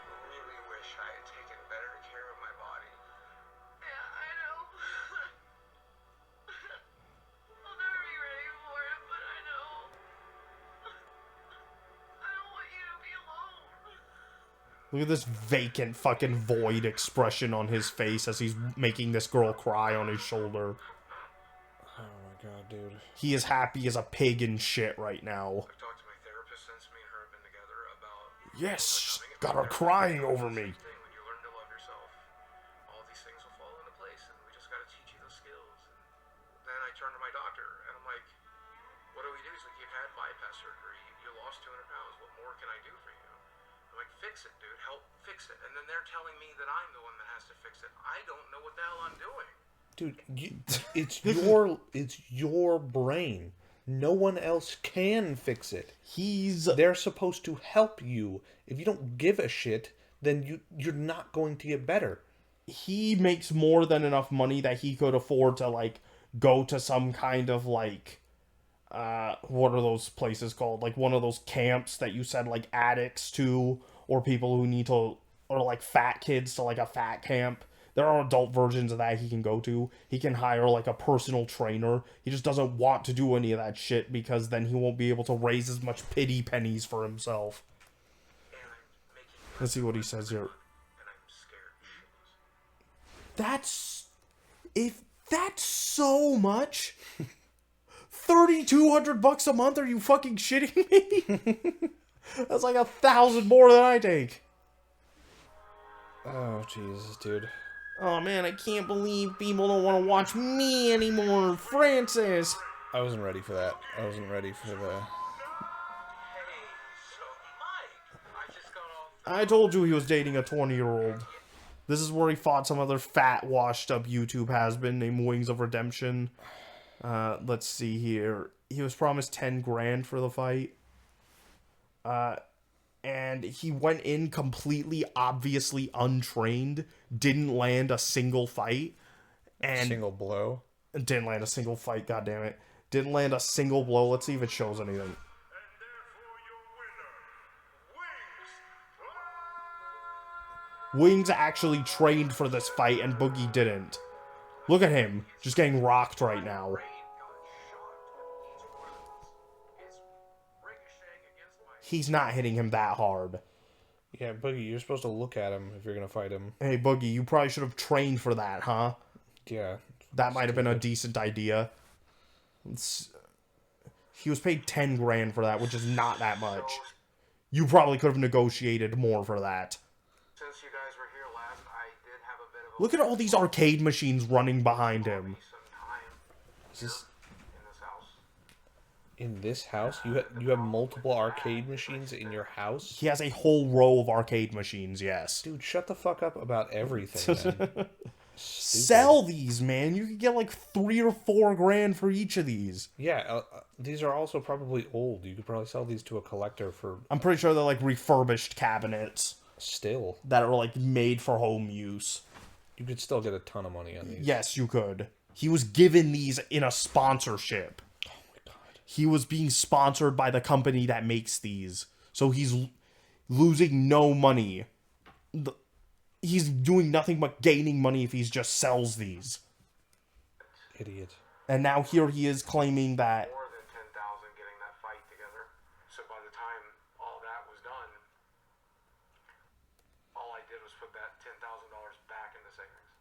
wish I had taken better care of my body. Yeah, I know. I'll never be ready for it, but I know. I don't want you to be alone. Look at this vacant fucking void expression on his face as he's making this girl cry on his shoulder. Oh my god, dude. He is happy as a pig in shit right now. I've talked to my therapist since me and her have been together about... Yes, got her crying over me. When you learn to love yourself, all these things will fall into place, and we just gotta teach you those skills. And then I turned to my doctor, and I'm like, what do we do? He's like, you've had bypass surgery, you lost 200 pounds, what more can I do for you? I'm like, fix it, dude, help fix it. And then they're telling me that I'm the one that has to fix it. I don't know what the hell I'm doing. Dude, it's your brain. No one else can fix it. They're supposed to help you. If you don't give a shit, then you're not going to get better. He makes more than enough money that he could afford to, like, go to some kind of, like, what are those places called? Like, one of those camps that you send, like, addicts to, or people who need to, or, like, fat kids to, like, a fat camp. There are adult versions of that he can go to. He can hire, like, a personal trainer. He just doesn't want to do any of that shit because then he won't be able to raise as much pity pennies for himself. And I'm making... Let's see what he says here. And I'm scared shitless. If that's so much, $3,200 a month? Are you fucking shitting me? That's like 1,000 more than I take. Oh, Jesus, dude. Oh man, I can't believe people don't want to watch me anymore, Francis. I wasn't ready for that. I wasn't ready for the... Hey, so Mike, I just got off... I told you he was dating a 20-year-old. This is where he fought some other fat, washed-up YouTube has-been named Wings of Redemption. Let's see here. He was promised 10 grand for the fight. And he went in completely, obviously untrained. Didn't land a single fight. And Single blow. didn't land a single fight, goddammit. Didn't land a single blow. Let's see if it shows anything. And therefore your winner, Wings actually trained for this fight, and Boogie didn't. Look at him, just getting rocked right now. brain got shot at each one. It's ricocheting against my... He's not hitting him that hard. Yeah, Boogie, you're supposed to look at him if you're gonna fight him. Hey, Boogie, you probably should have trained for that, huh? Yeah. That might have been a decent idea. He was paid 10 grand for that, which is not that much. You probably could have negotiated more for that. Since you guys were here last, I did have a bit of a Look at all these arcade machines running behind him. some time Is this in this house. in this house? You have multiple arcade machines in your house? He has a whole row of arcade machines, yes. Dude, shut the fuck up about everything, man. Sell these, man. You could get like 3 or 4 grand for each of these. Yeah, these are also probably old. You could probably sell these to a collector for I'm pretty sure they're like refurbished cabinets still. that are like made for home use. You could still get a ton of money on these. Yes, you could. He was given these in a sponsorship. Oh my god. He was being sponsored by the company that makes these. So he's losing no money. He's doing nothing but gaining money if he just sells these. Idiot. And now here he is claiming that... More than 10,000 getting that fight together. So by the time all that was done, all I did was put that $10,000 back into savings.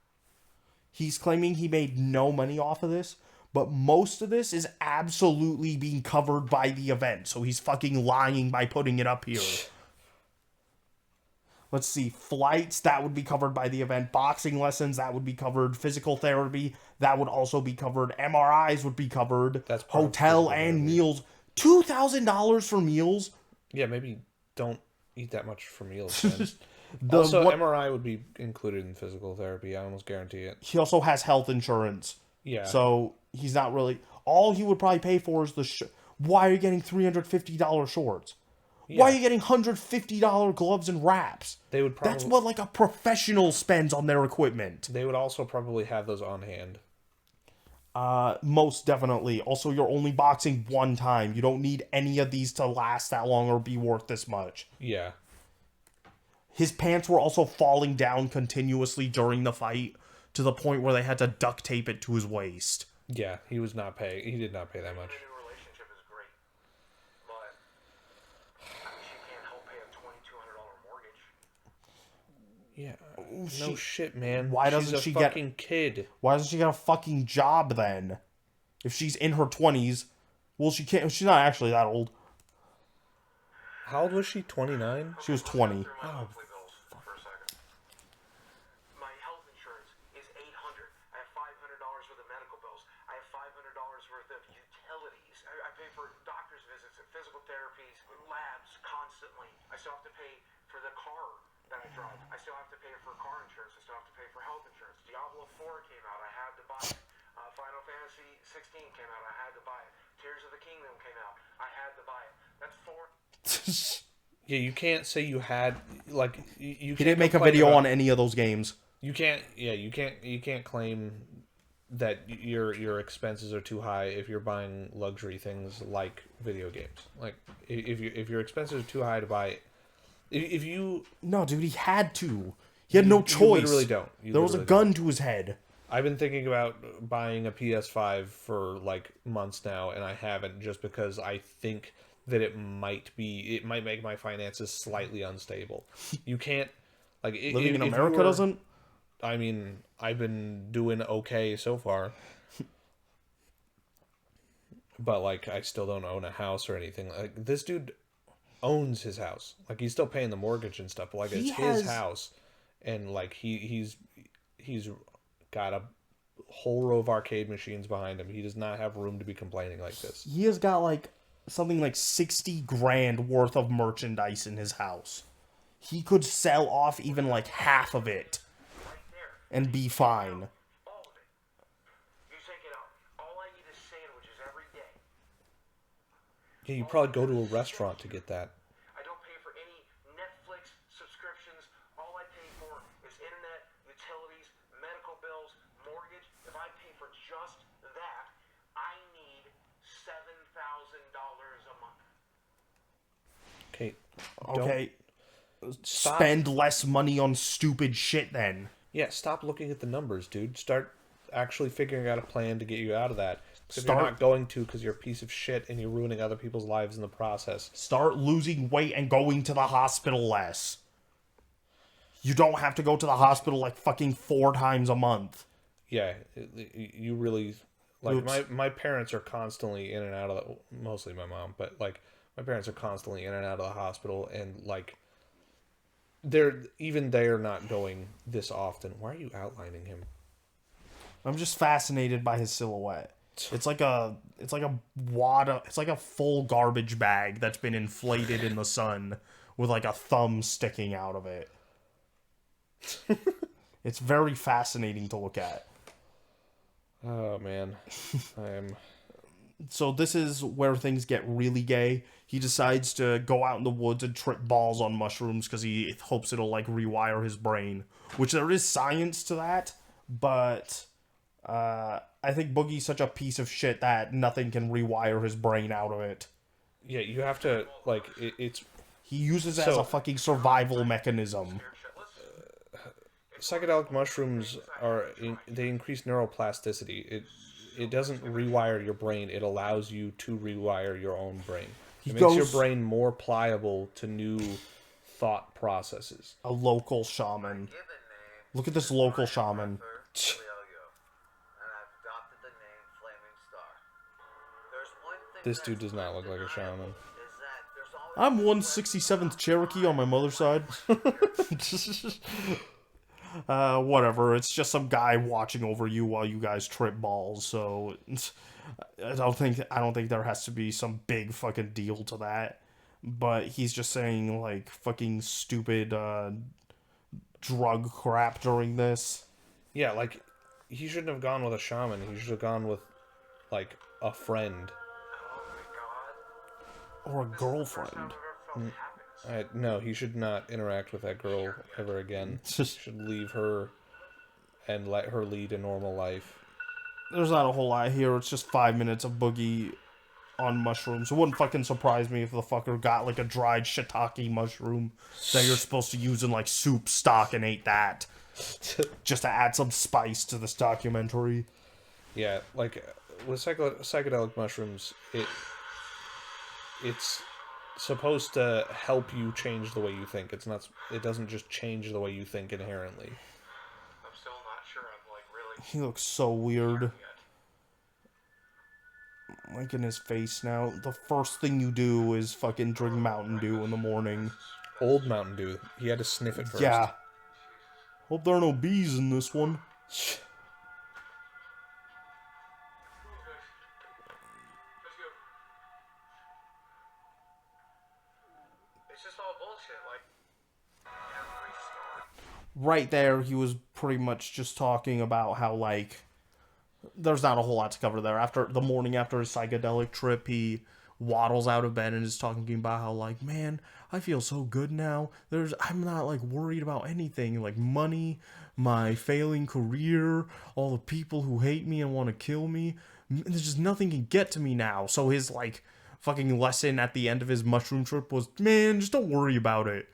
He's claiming he made no money off of this, but most of this is absolutely being covered by the event. So he's fucking lying by putting it up here. Let's see, flights, that would be covered by the event. Boxing lessons, that would be covered. Physical therapy, that would also be covered. MRIs would be covered. That's part of hotel physical and therapy. meals. $2,000 for meals? Yeah, maybe don't eat that much for meals, man. The Also, what- MRI would be included in physical therapy. I almost guarantee it. He also has health insurance. Yeah. So he's not really... All he would probably pay for is the... Why are you getting $350 shorts? Why are you getting $150 gloves and wraps? They would probably... That's what like a professional spends on their equipment. They would also probably have those on hand. Most definitely. Also, you're only boxing one time. You don't need any of these to last that long or be worth this much. Yeah. His pants were also falling down continuously during the fight to the point where they had to duct tape it to his waist. Yeah, he was not paying. He did not pay that much. A new relationship is great, but I mean, she can't help pay a $2,200 mortgage. Yeah. No shit, man. Why doesn't She's a she get- fucking kid? Why doesn't she get a fucking job then? If she's in her 20s, well, she can't. She's not actually that old. How old was she? 29? She was 20. Through my monthly bills for a second. My health insurance is $800. I have $500 worth of medical bills. I have $500 worth of utilities. I pay for doctor's visits and physical therapies, labs constantly. I still have to pay for the car that I drive. I still have to pay for car insurance. I still have to pay for health insurance. Diablo 4 came out. I had to buy it. Final Fantasy 16 came out. I had to buy it. Tears of the Kingdom came out. I had to buy it. That's 4. Yeah, you can't say you had like you. He didn't make a video on any of those games. You can't. Yeah, you can't claim that your expenses are too high if you're buying luxury things like video games. Like if your expenses are too high to buy, if you No, dude, he had to. He had no choice. You literally don't. There was a gun to his head. I've been thinking about buying a PS5 for like months now, and I haven't just because I think that it might make my finances slightly unstable. You can't like Living in if America you were- doesn't. I mean, I've been doing okay so far. But like I still don't own a house or anything. Like this dude owns his house. Like he's still paying the mortgage and stuff, but like He it's has- his house. And like he's got a whole row of arcade machines behind him. He does not have room to be complaining like this. He has got like something like 60 grand worth of merchandise in his house. He could sell off even like half of it Right there. and be fine. All of it. You take it out. All I eat is sandwiches every day. Yeah, you probably go to a restaurant to get that. I don't pay for any Netflix subscriptions. All I pay for is internet, utilities, medical bills, mortgage. If I pay for just that, I need $7,000 a month. Okay. Okay. Stop. Spend less money on stupid shit then. Yeah, stop looking at the numbers, dude. Start actually figuring out a plan to get you out of that. 'Cause if Start- you're not going to because you're a piece of shit and you're ruining other people's lives in the process. Start losing weight and going to the hospital less. You don't have to go to the hospital like fucking 4 times a month. yeah, you really like Oops. my parents are constantly in and out of mostly my mom, but like my parents are constantly in and out of the hospital, and like they're not going this often. Why are you outlining him? I'm just fascinated by his silhouette. It's like a wad of, it's like a full garbage bag that's been inflated in the sun with like a thumb sticking out of it. It's very fascinating to look at. Oh man, I'm So this is where things get really gay. He decides to go out in the woods and trip balls on mushrooms because he hopes it'll like rewire his brain. Which there is science to that, but I think Boogie's such a piece of shit that nothing can rewire his brain out of it. yeah. You have to like it's He uses it as So- a fucking survival mechanism. psychedelic mushrooms they increase neuroplasticity. It doesn't rewire your brain. It allows you to rewire your own brain. It makes your goes- brain more pliable to new thought processes. A local shaman. Look at this local shaman. This dude does not look like a shaman. I'm 167th Cherokee on my mother's side. Whatever. It's just some guy watching over you while you guys trip balls. So I don't think there has to be some big fucking deal to that. But he's just saying like fucking stupid drug crap during this. Yeah, like he shouldn't have gone with a shaman. He should have gone with like a friend. Or a girlfriend. No, he should not interact with that girl ever again. He should leave her and let her lead a normal life. There's not a whole lot here. It's just 5 minutes of Boogie on mushrooms. It wouldn't fucking surprise me if the fucker got like a dried shiitake mushroom that you're supposed to use in like soup stock and ate that. Just to add some spice to this documentary. Yeah, like with psychedelic mushrooms, it's supposed to help you change the way you think. It doesn't just change the way you think inherently. I'm still not sure I'm like really He looks so weird. yet. Like in his face now. The first thing you do is fucking drink Mountain Dew in the morning. Old Mountain Dew, he had to sniff it first. Yeah. Hope there are no bees in this one. It's just all bullshit. Like every story. Right there, he was pretty much just talking about how, like, there's not a whole lot to cover there. After the morning after his psychedelic trip, he waddles out of bed and is talking about how, like, man, I feel so good now. I'm not, like, worried about anything. Like, money, my failing career, all the people who hate me and want to kill me. There's just nothing can get to me now. So his, like, fucking lesson at the end of his mushroom trip was, man, just don't worry about it.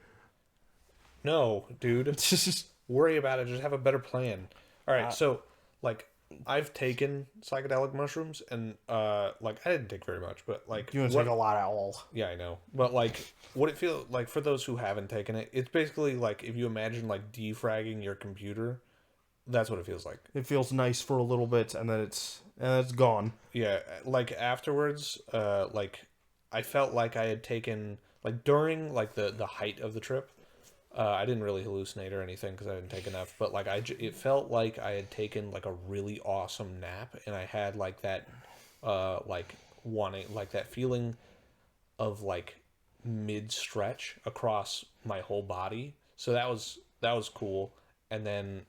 No, dude. Just Worry about it. Just have a better plan. All right, so like I've taken psychedelic mushrooms and like I didn't take very much, but like you don't take a lot at all. yeah, I know. But like what it feels like for those who haven't taken it, it's basically like if you imagine like defragging your computer, that's what it feels like. It feels nice for a little bit, and then it's gone. Yeah, like afterwards, like I felt like I had taken like during like the height of the trip. I didn't really hallucinate or anything because I didn't take enough, but like it felt like I had taken like a really awesome nap, and I had like that, like wanting like that feeling of like mid stretch across my whole body. So that was cool. And then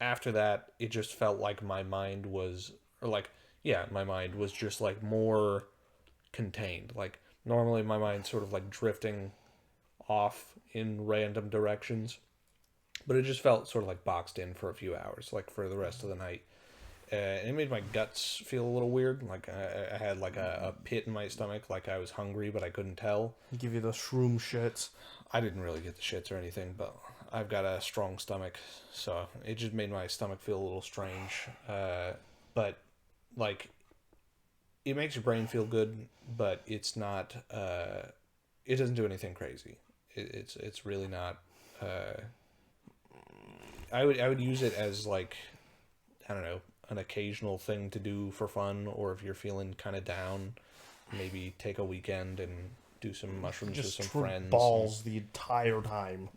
after that, it just felt like my mind was, or like yeah, my mind was just like more contained. Like normally my mind's sort of like drifting off in random directions, but it just felt sort of like boxed in for a few hours, like for the rest of the night. And it made my guts feel a little weird. Like I had like a pit in my stomach, like I was hungry, but I couldn't tell. Give you the shroom shits. I didn't really get the shits or anything, but I've got a strong stomach, so it just made my stomach feel a little strange. But like, it makes your brain feel good, but it's not. It doesn't do anything crazy. It's really not. I would use it as like I don't know, an occasional thing to do for fun, or if you're feeling kind of down, maybe take a weekend and do some mushrooms Just with some trip friends. balls the entire time.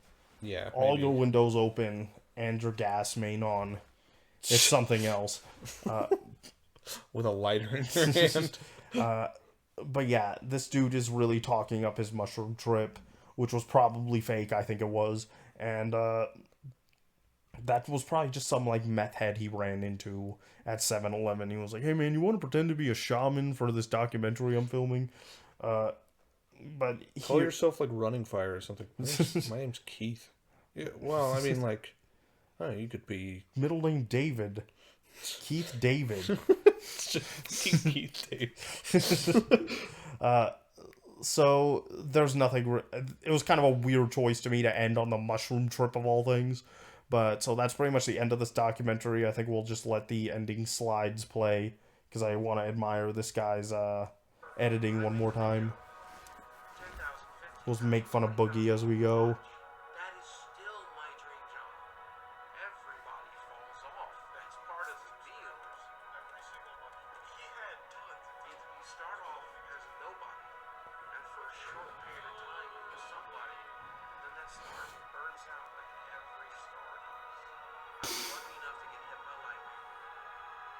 Yeah, All maybe. your windows open and your gas main on. It's something else. With a lighter in your hand. But yeah, this dude is really talking up his mushroom trip, which was probably fake, I think it was. And that was probably just some like meth head he ran into at 7-Eleven. He was like, "Hey man, you want to pretend to be a shaman for this documentary I'm filming?" But Call here, yourself like Running Fire or something. My name's Keith. Yeah, well, I mean, like, oh, you could be middle name David. Keith David. Keith David. So there's nothing. It was kind of a weird choice to me to end on the mushroom trip of all things. But so that's pretty much the end of this documentary. I think we'll just let the ending slides play because I want to admire this guy's editing one more time. We'll make fun of Boogie as we go. That is still my dream job. Everybody falls off. That's part of the deal. Every single one. He had tons. You start off as nobody, and for a short period of time you're somebody, and then that star burns out like every star does. I was lucky enough to get hit by lightning.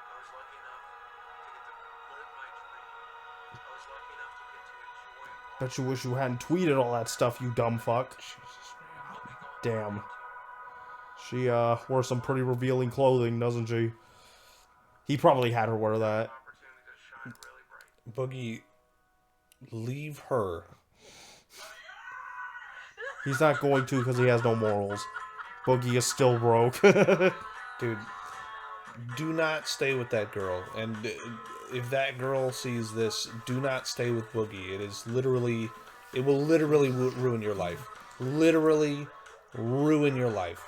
I was lucky enough to get to live my dream. I was lucky enough to get to enjoy. Bet you wish you hadn't tweeted all that stuff, you dumb fuck. Damn. She wears some pretty revealing clothing, doesn't she? He probably had her wear that. Opportunity to shine really bright. Boogie, leave her. He's not going to because he has no morals. Boogie is still broke. Dude, do not stay with that girl. And if that girl sees this, do not stay with Boogie. It will literally ruin your life. Literally ruin your life.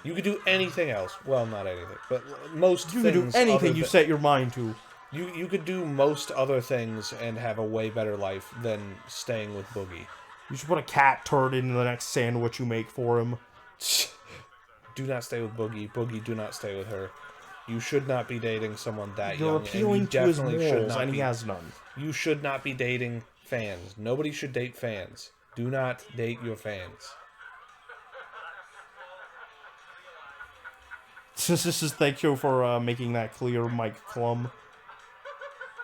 You could do anything else. Well, not anything, but most You things. can do anything you set your mind to. You could do most other things and have a way better life than staying with Boogie. You should put a cat turd in the next sandwich you make for him. Do not stay with Boogie. Boogie, do not stay with her. You should not be dating someone that You're young. appealing and you to his definitely should morals, not and be, he has none. You should not be dating fans. Nobody should date fans. Do not date your fans. This is thank you for making that clear, Mike Klum.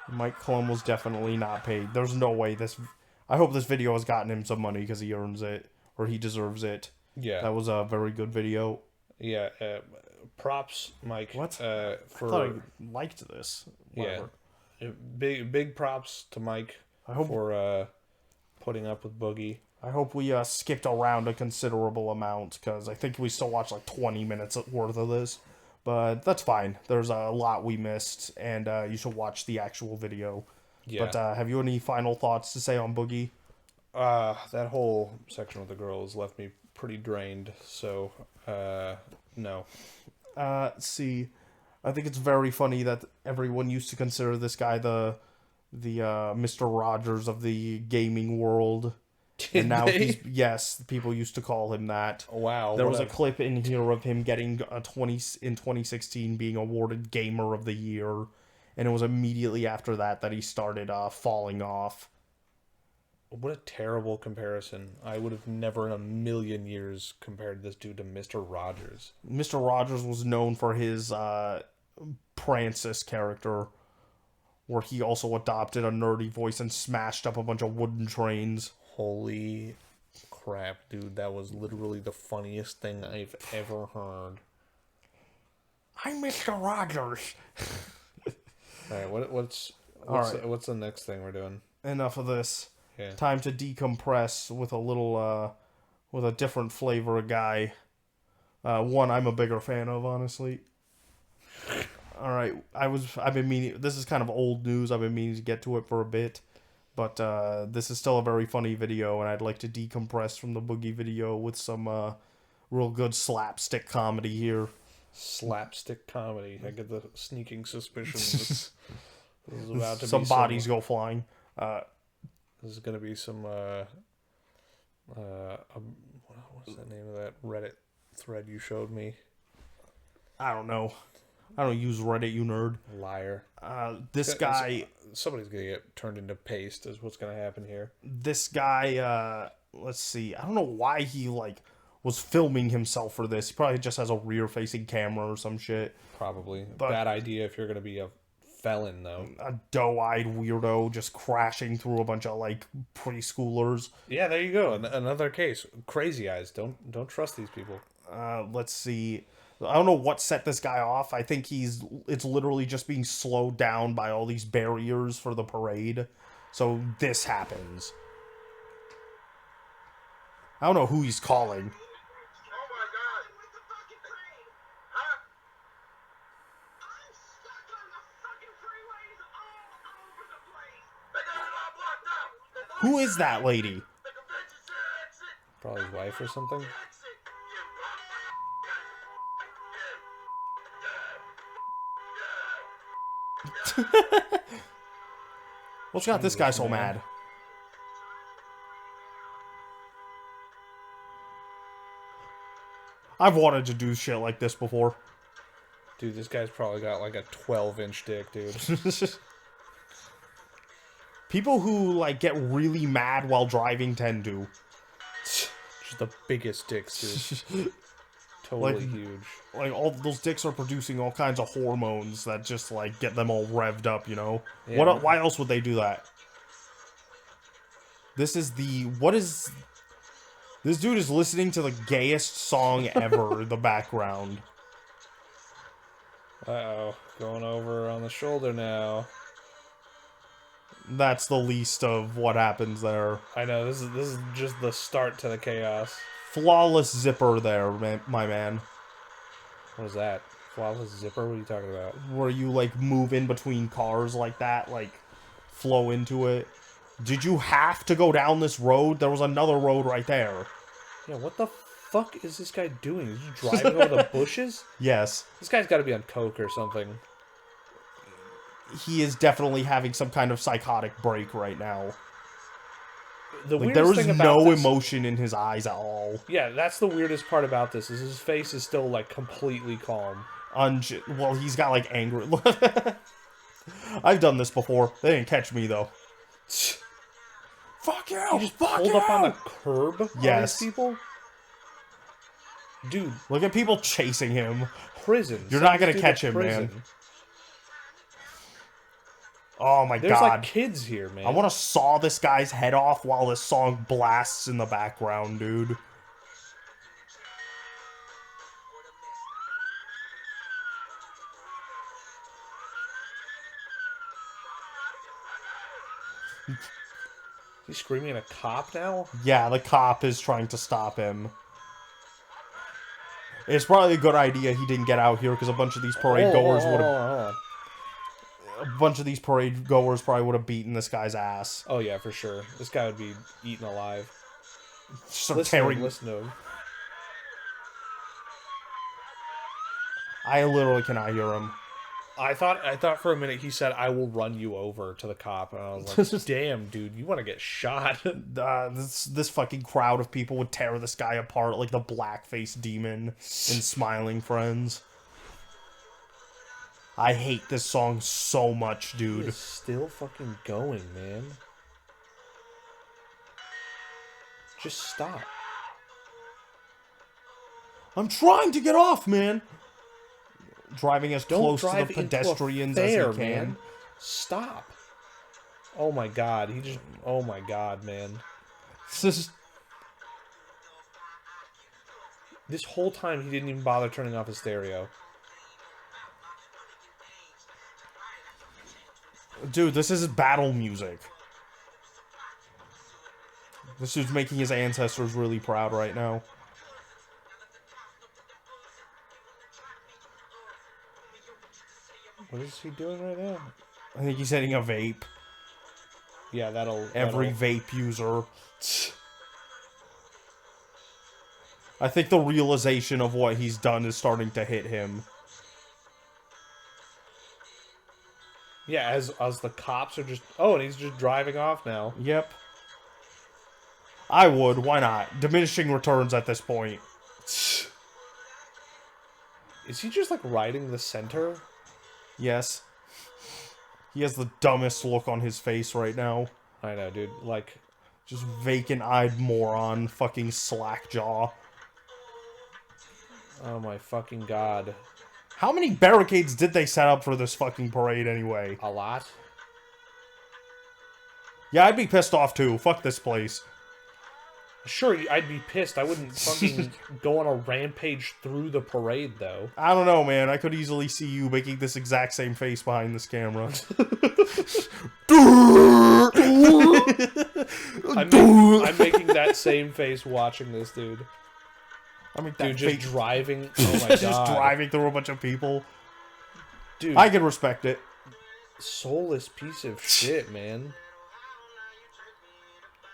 Mike Klum was definitely not paid. There's no way this... I hope this video has gotten him some money because he earns it, or he deserves it. Yeah. That was a very good video. Yeah. Props, Mike. What? For I thought I liked this. Whatever. yeah, big props to Mike I hope- for putting up with Boogie. I hope we skipped around a considerable amount, because I think we still watched like 20 minutes worth of this. But that's fine. There's a lot we missed, and you should watch the actual video. Yeah. But have you any final thoughts to say on Boogie? That whole section with the girls left me pretty drained. So, no. See, I think it's very funny that everyone used to consider this guy the Mr. Rogers of the gaming world. Did And now they? yes, people used to call him that. Wow. There what was a clip in here of him getting in 2016 being awarded Gamer of the Year, and it was immediately after that he started falling off. What a terrible comparison. I would have never in a million years compared this dude to Mr. Rogers. Mr. Rogers was known for his Francis character, where he also adopted a nerdy voice and smashed up a bunch of wooden trains. Holy crap, dude. That was literally the funniest thing I've ever heard. I'm Mr. Rogers. Alright, what's the next thing we're doing? Enough of this. Yeah. Time to decompress with a little, with a different flavor of guy. One I'm a bigger fan of, honestly. Alright, I've been meaning, this is kind of old news, I've been meaning to get to it for a bit. But this is still a very funny video, and I'd like to decompress from the Boogie video with some real good slapstick comedy here. Slapstick comedy. I get the sneaking suspicion this is about to Some be bodies go flying. This is going to be some what's the name of that Reddit thread you showed me? I don't know. I don't use Reddit, you nerd. Liar. This guy... Somebody's gonna get turned into paste is what's gonna happen here. This guy, let's see. I don't know why he, like, was filming himself for this. He probably just has a rear-facing camera or some shit. Probably. But- Bad idea if you're gonna be a felon, though. A doe-eyed weirdo just crashing through a bunch of, like, preschoolers. Yeah, there you go. Another case. Crazy eyes. Don't trust these people. Let's see. I don't know what set this guy off. I think it's literally just being slowed down by all these barriers for the parade. So this happens. I don't know who he's calling. Oh my god. With the fucking train. Huh? I'm stuck on the fucking freeways all over the place. They got it all blocked up. Who is that lady? The convention center exit. Probably his wife or something. Exit. What's got this guy so man. mad? I've wanted to do shit like this before. Dude, this guy's probably got like a 12-inch dick, dude. People who, like, get really mad while driving tend to. Just the biggest dicks, dude. Totally Like- huge. Like, all those dicks are producing all kinds of hormones that just, like, get them all revved up, you know? Yeah. Why else would they do that? This is what is... This dude is listening to the gayest song ever in the background. Uh-oh. Going over on the shoulder now. That's the least of what happens there. I know, this is just the start to the chaos. Flawless zipper there, my man. What is that? Flawless zipper? What are you talking about? Where you, like, move in between cars like that, like, flow into it. Did you have to go down this road? There was another road right there. Yeah, what the fuck is this guy doing? Is he driving over the bushes? Yes. This guy's got to be on coke or something. He is definitely having some kind of psychotic break right now. The Like, weirdest there is thing about no this, emotion in his eyes at all. Yeah, that's the weirdest part about this, is his face is still, like, completely calm. Well, he's got, like, anger. I've done this before. They didn't catch me, though. Fuck you! He just Fuck pulled you! up on the curb on Yes. these people? Dude, Look at people chasing him. prison. You're Send not this gonna dude catch to him, prison. man. Oh my There's, god. like, kids here, man. I want to saw this guy's head off while this song blasts in the background, dude. He's screaming at a cop now? Yeah, the cop is trying to stop him. It's probably a good idea he didn't get out here because a bunch of these parade goers would have. Hold on. A bunch of these parade goers probably would have beaten this guy's ass. Oh, yeah, for sure. This guy would be eaten alive. Start Listen to tearing. him, listen to him. I literally cannot hear him. I thought for a minute he said, "I will run you over" to the cop, and I was like, "Damn, dude, you want to get shot?" This fucking crowd of people would tear this guy apart like the blackface demon in Smiling Friends. I hate this song so much, He dude. is still fucking going, man. Just stop. I'm trying to get off, man. Driving as Don't close to drive the into a pedestrians fair, as he can. man. Stop. Oh my god, oh my god, man. This This whole time he didn't even bother turning off his stereo. Dude, this is battle music. This dude's making his ancestors really proud right now. What is he doing right now? I think he's hitting a vape. Yeah, Every vape user. I think the realization of what he's done is starting to hit him. Yeah, as the cops are just... Oh, and he's just driving off now. Yep. I would. Why not? Diminishing returns at this point. Is he just like riding the center? Yes. He has the dumbest look on his face right now. I know, dude. Like, just vacant-eyed moron, fucking slack jaw. oh my fucking god. How many barricades did they set up for this fucking parade anyway? A lot. Yeah, I'd be pissed off too. Fuck this place. Sure, I'd be pissed. I wouldn't fucking go on a rampage through the parade, though. I don't know, man. I could easily see you making this exact same face behind this camera. I'm making that same face watching this, dude. I mean, Dude, just driving. Oh my god. Just driving through a bunch of people. Dude, I can respect it. Soulless piece of shit, man.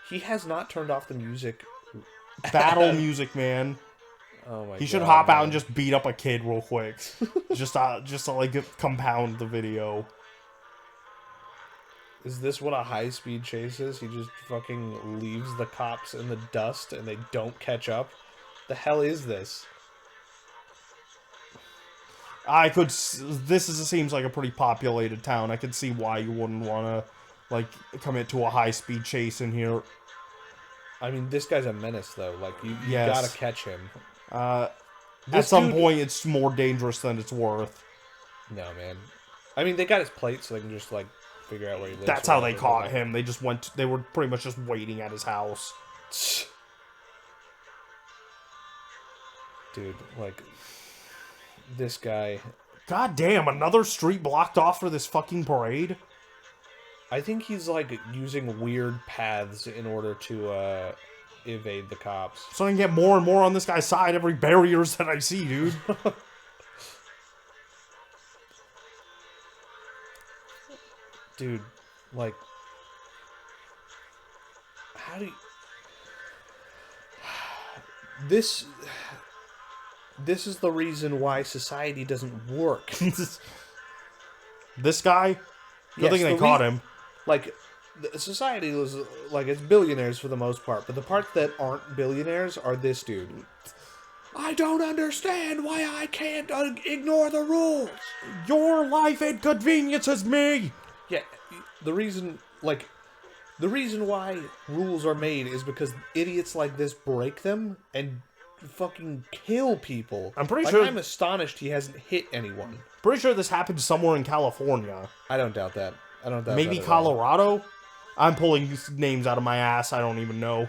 He has not turned off the music. Battle music, man. Oh my god. He should hop out and just beat up a kid real quick. just to like compound the video. Is this what a high-speed chase is? He just fucking leaves the cops in the dust and they don't catch up? The hell is this? Seems like a pretty populated town. I could see why you wouldn't want to, like, commit to a high-speed chase in here. I mean, this guy's a menace, though. Like, you Yes. gotta catch him. At some point, it's more dangerous than it's worth. No, man. I mean, they got his plate, so they can just, like, figure out where he lives. That's how they caught him. They were pretty much just waiting at his house. Dude, like, this guy... God damn, another street blocked off for this fucking parade? I think he's, like, using weird paths in order to, evade the cops. So I can get more and more on this guy's side every barriers that I see, dude. Dude, like... How do you... This is the reason why society doesn't work. This guy? Good Yes, thing they caught him. Like, society was, like, it's billionaires for the most part, but the parts that aren't billionaires are this dude. I don't understand why I can't ignore the rules. Your life inconveniences me! Yeah, the reason why rules are made is because idiots like this break them and fucking kill people. I'm pretty Like, sure... I'm astonished he hasn't hit anyone. Pretty sure this happened somewhere in California. I don't doubt that. I don't doubt Maybe that at all. Colorado? I'm pulling these names out of my ass. I don't even know.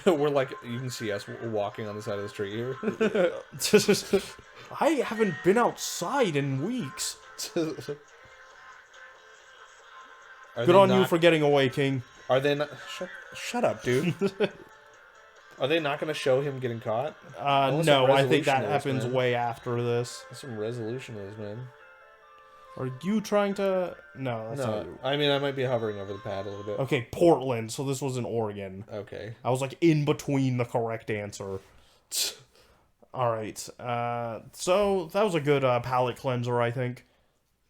We're like, you can see us walking on the side of the street here. I haven't been outside in weeks. Good on you for getting away, King. Are they not... Shut up, dude. Are they not going to show him getting caught? No, I think that resolution is, happens man. way after this. That's some resolution is, man. Are you trying to... No, that's not No, you. I mean, I might be hovering over the pad a little bit. Okay, Portland, so this was in Oregon. Okay. I was like in between the correct answer. Alright, so that was a good palate cleanser, I think.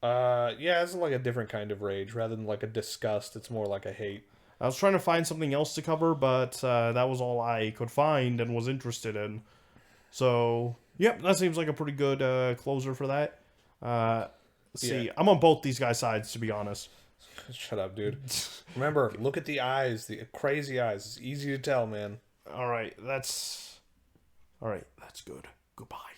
Yeah, it's like a different kind of rage. Rather than like a disgust, it's more like a hate. I was trying to find something else to cover, but that was all I could find and was interested in. So, yep, that seems like a pretty good closer for that. See, Yeah. I'm on both these guys' sides, to be honest. Shut up, dude. Remember, look at the eyes, the crazy eyes. It's easy to tell, man. Alright, that's good. Goodbye.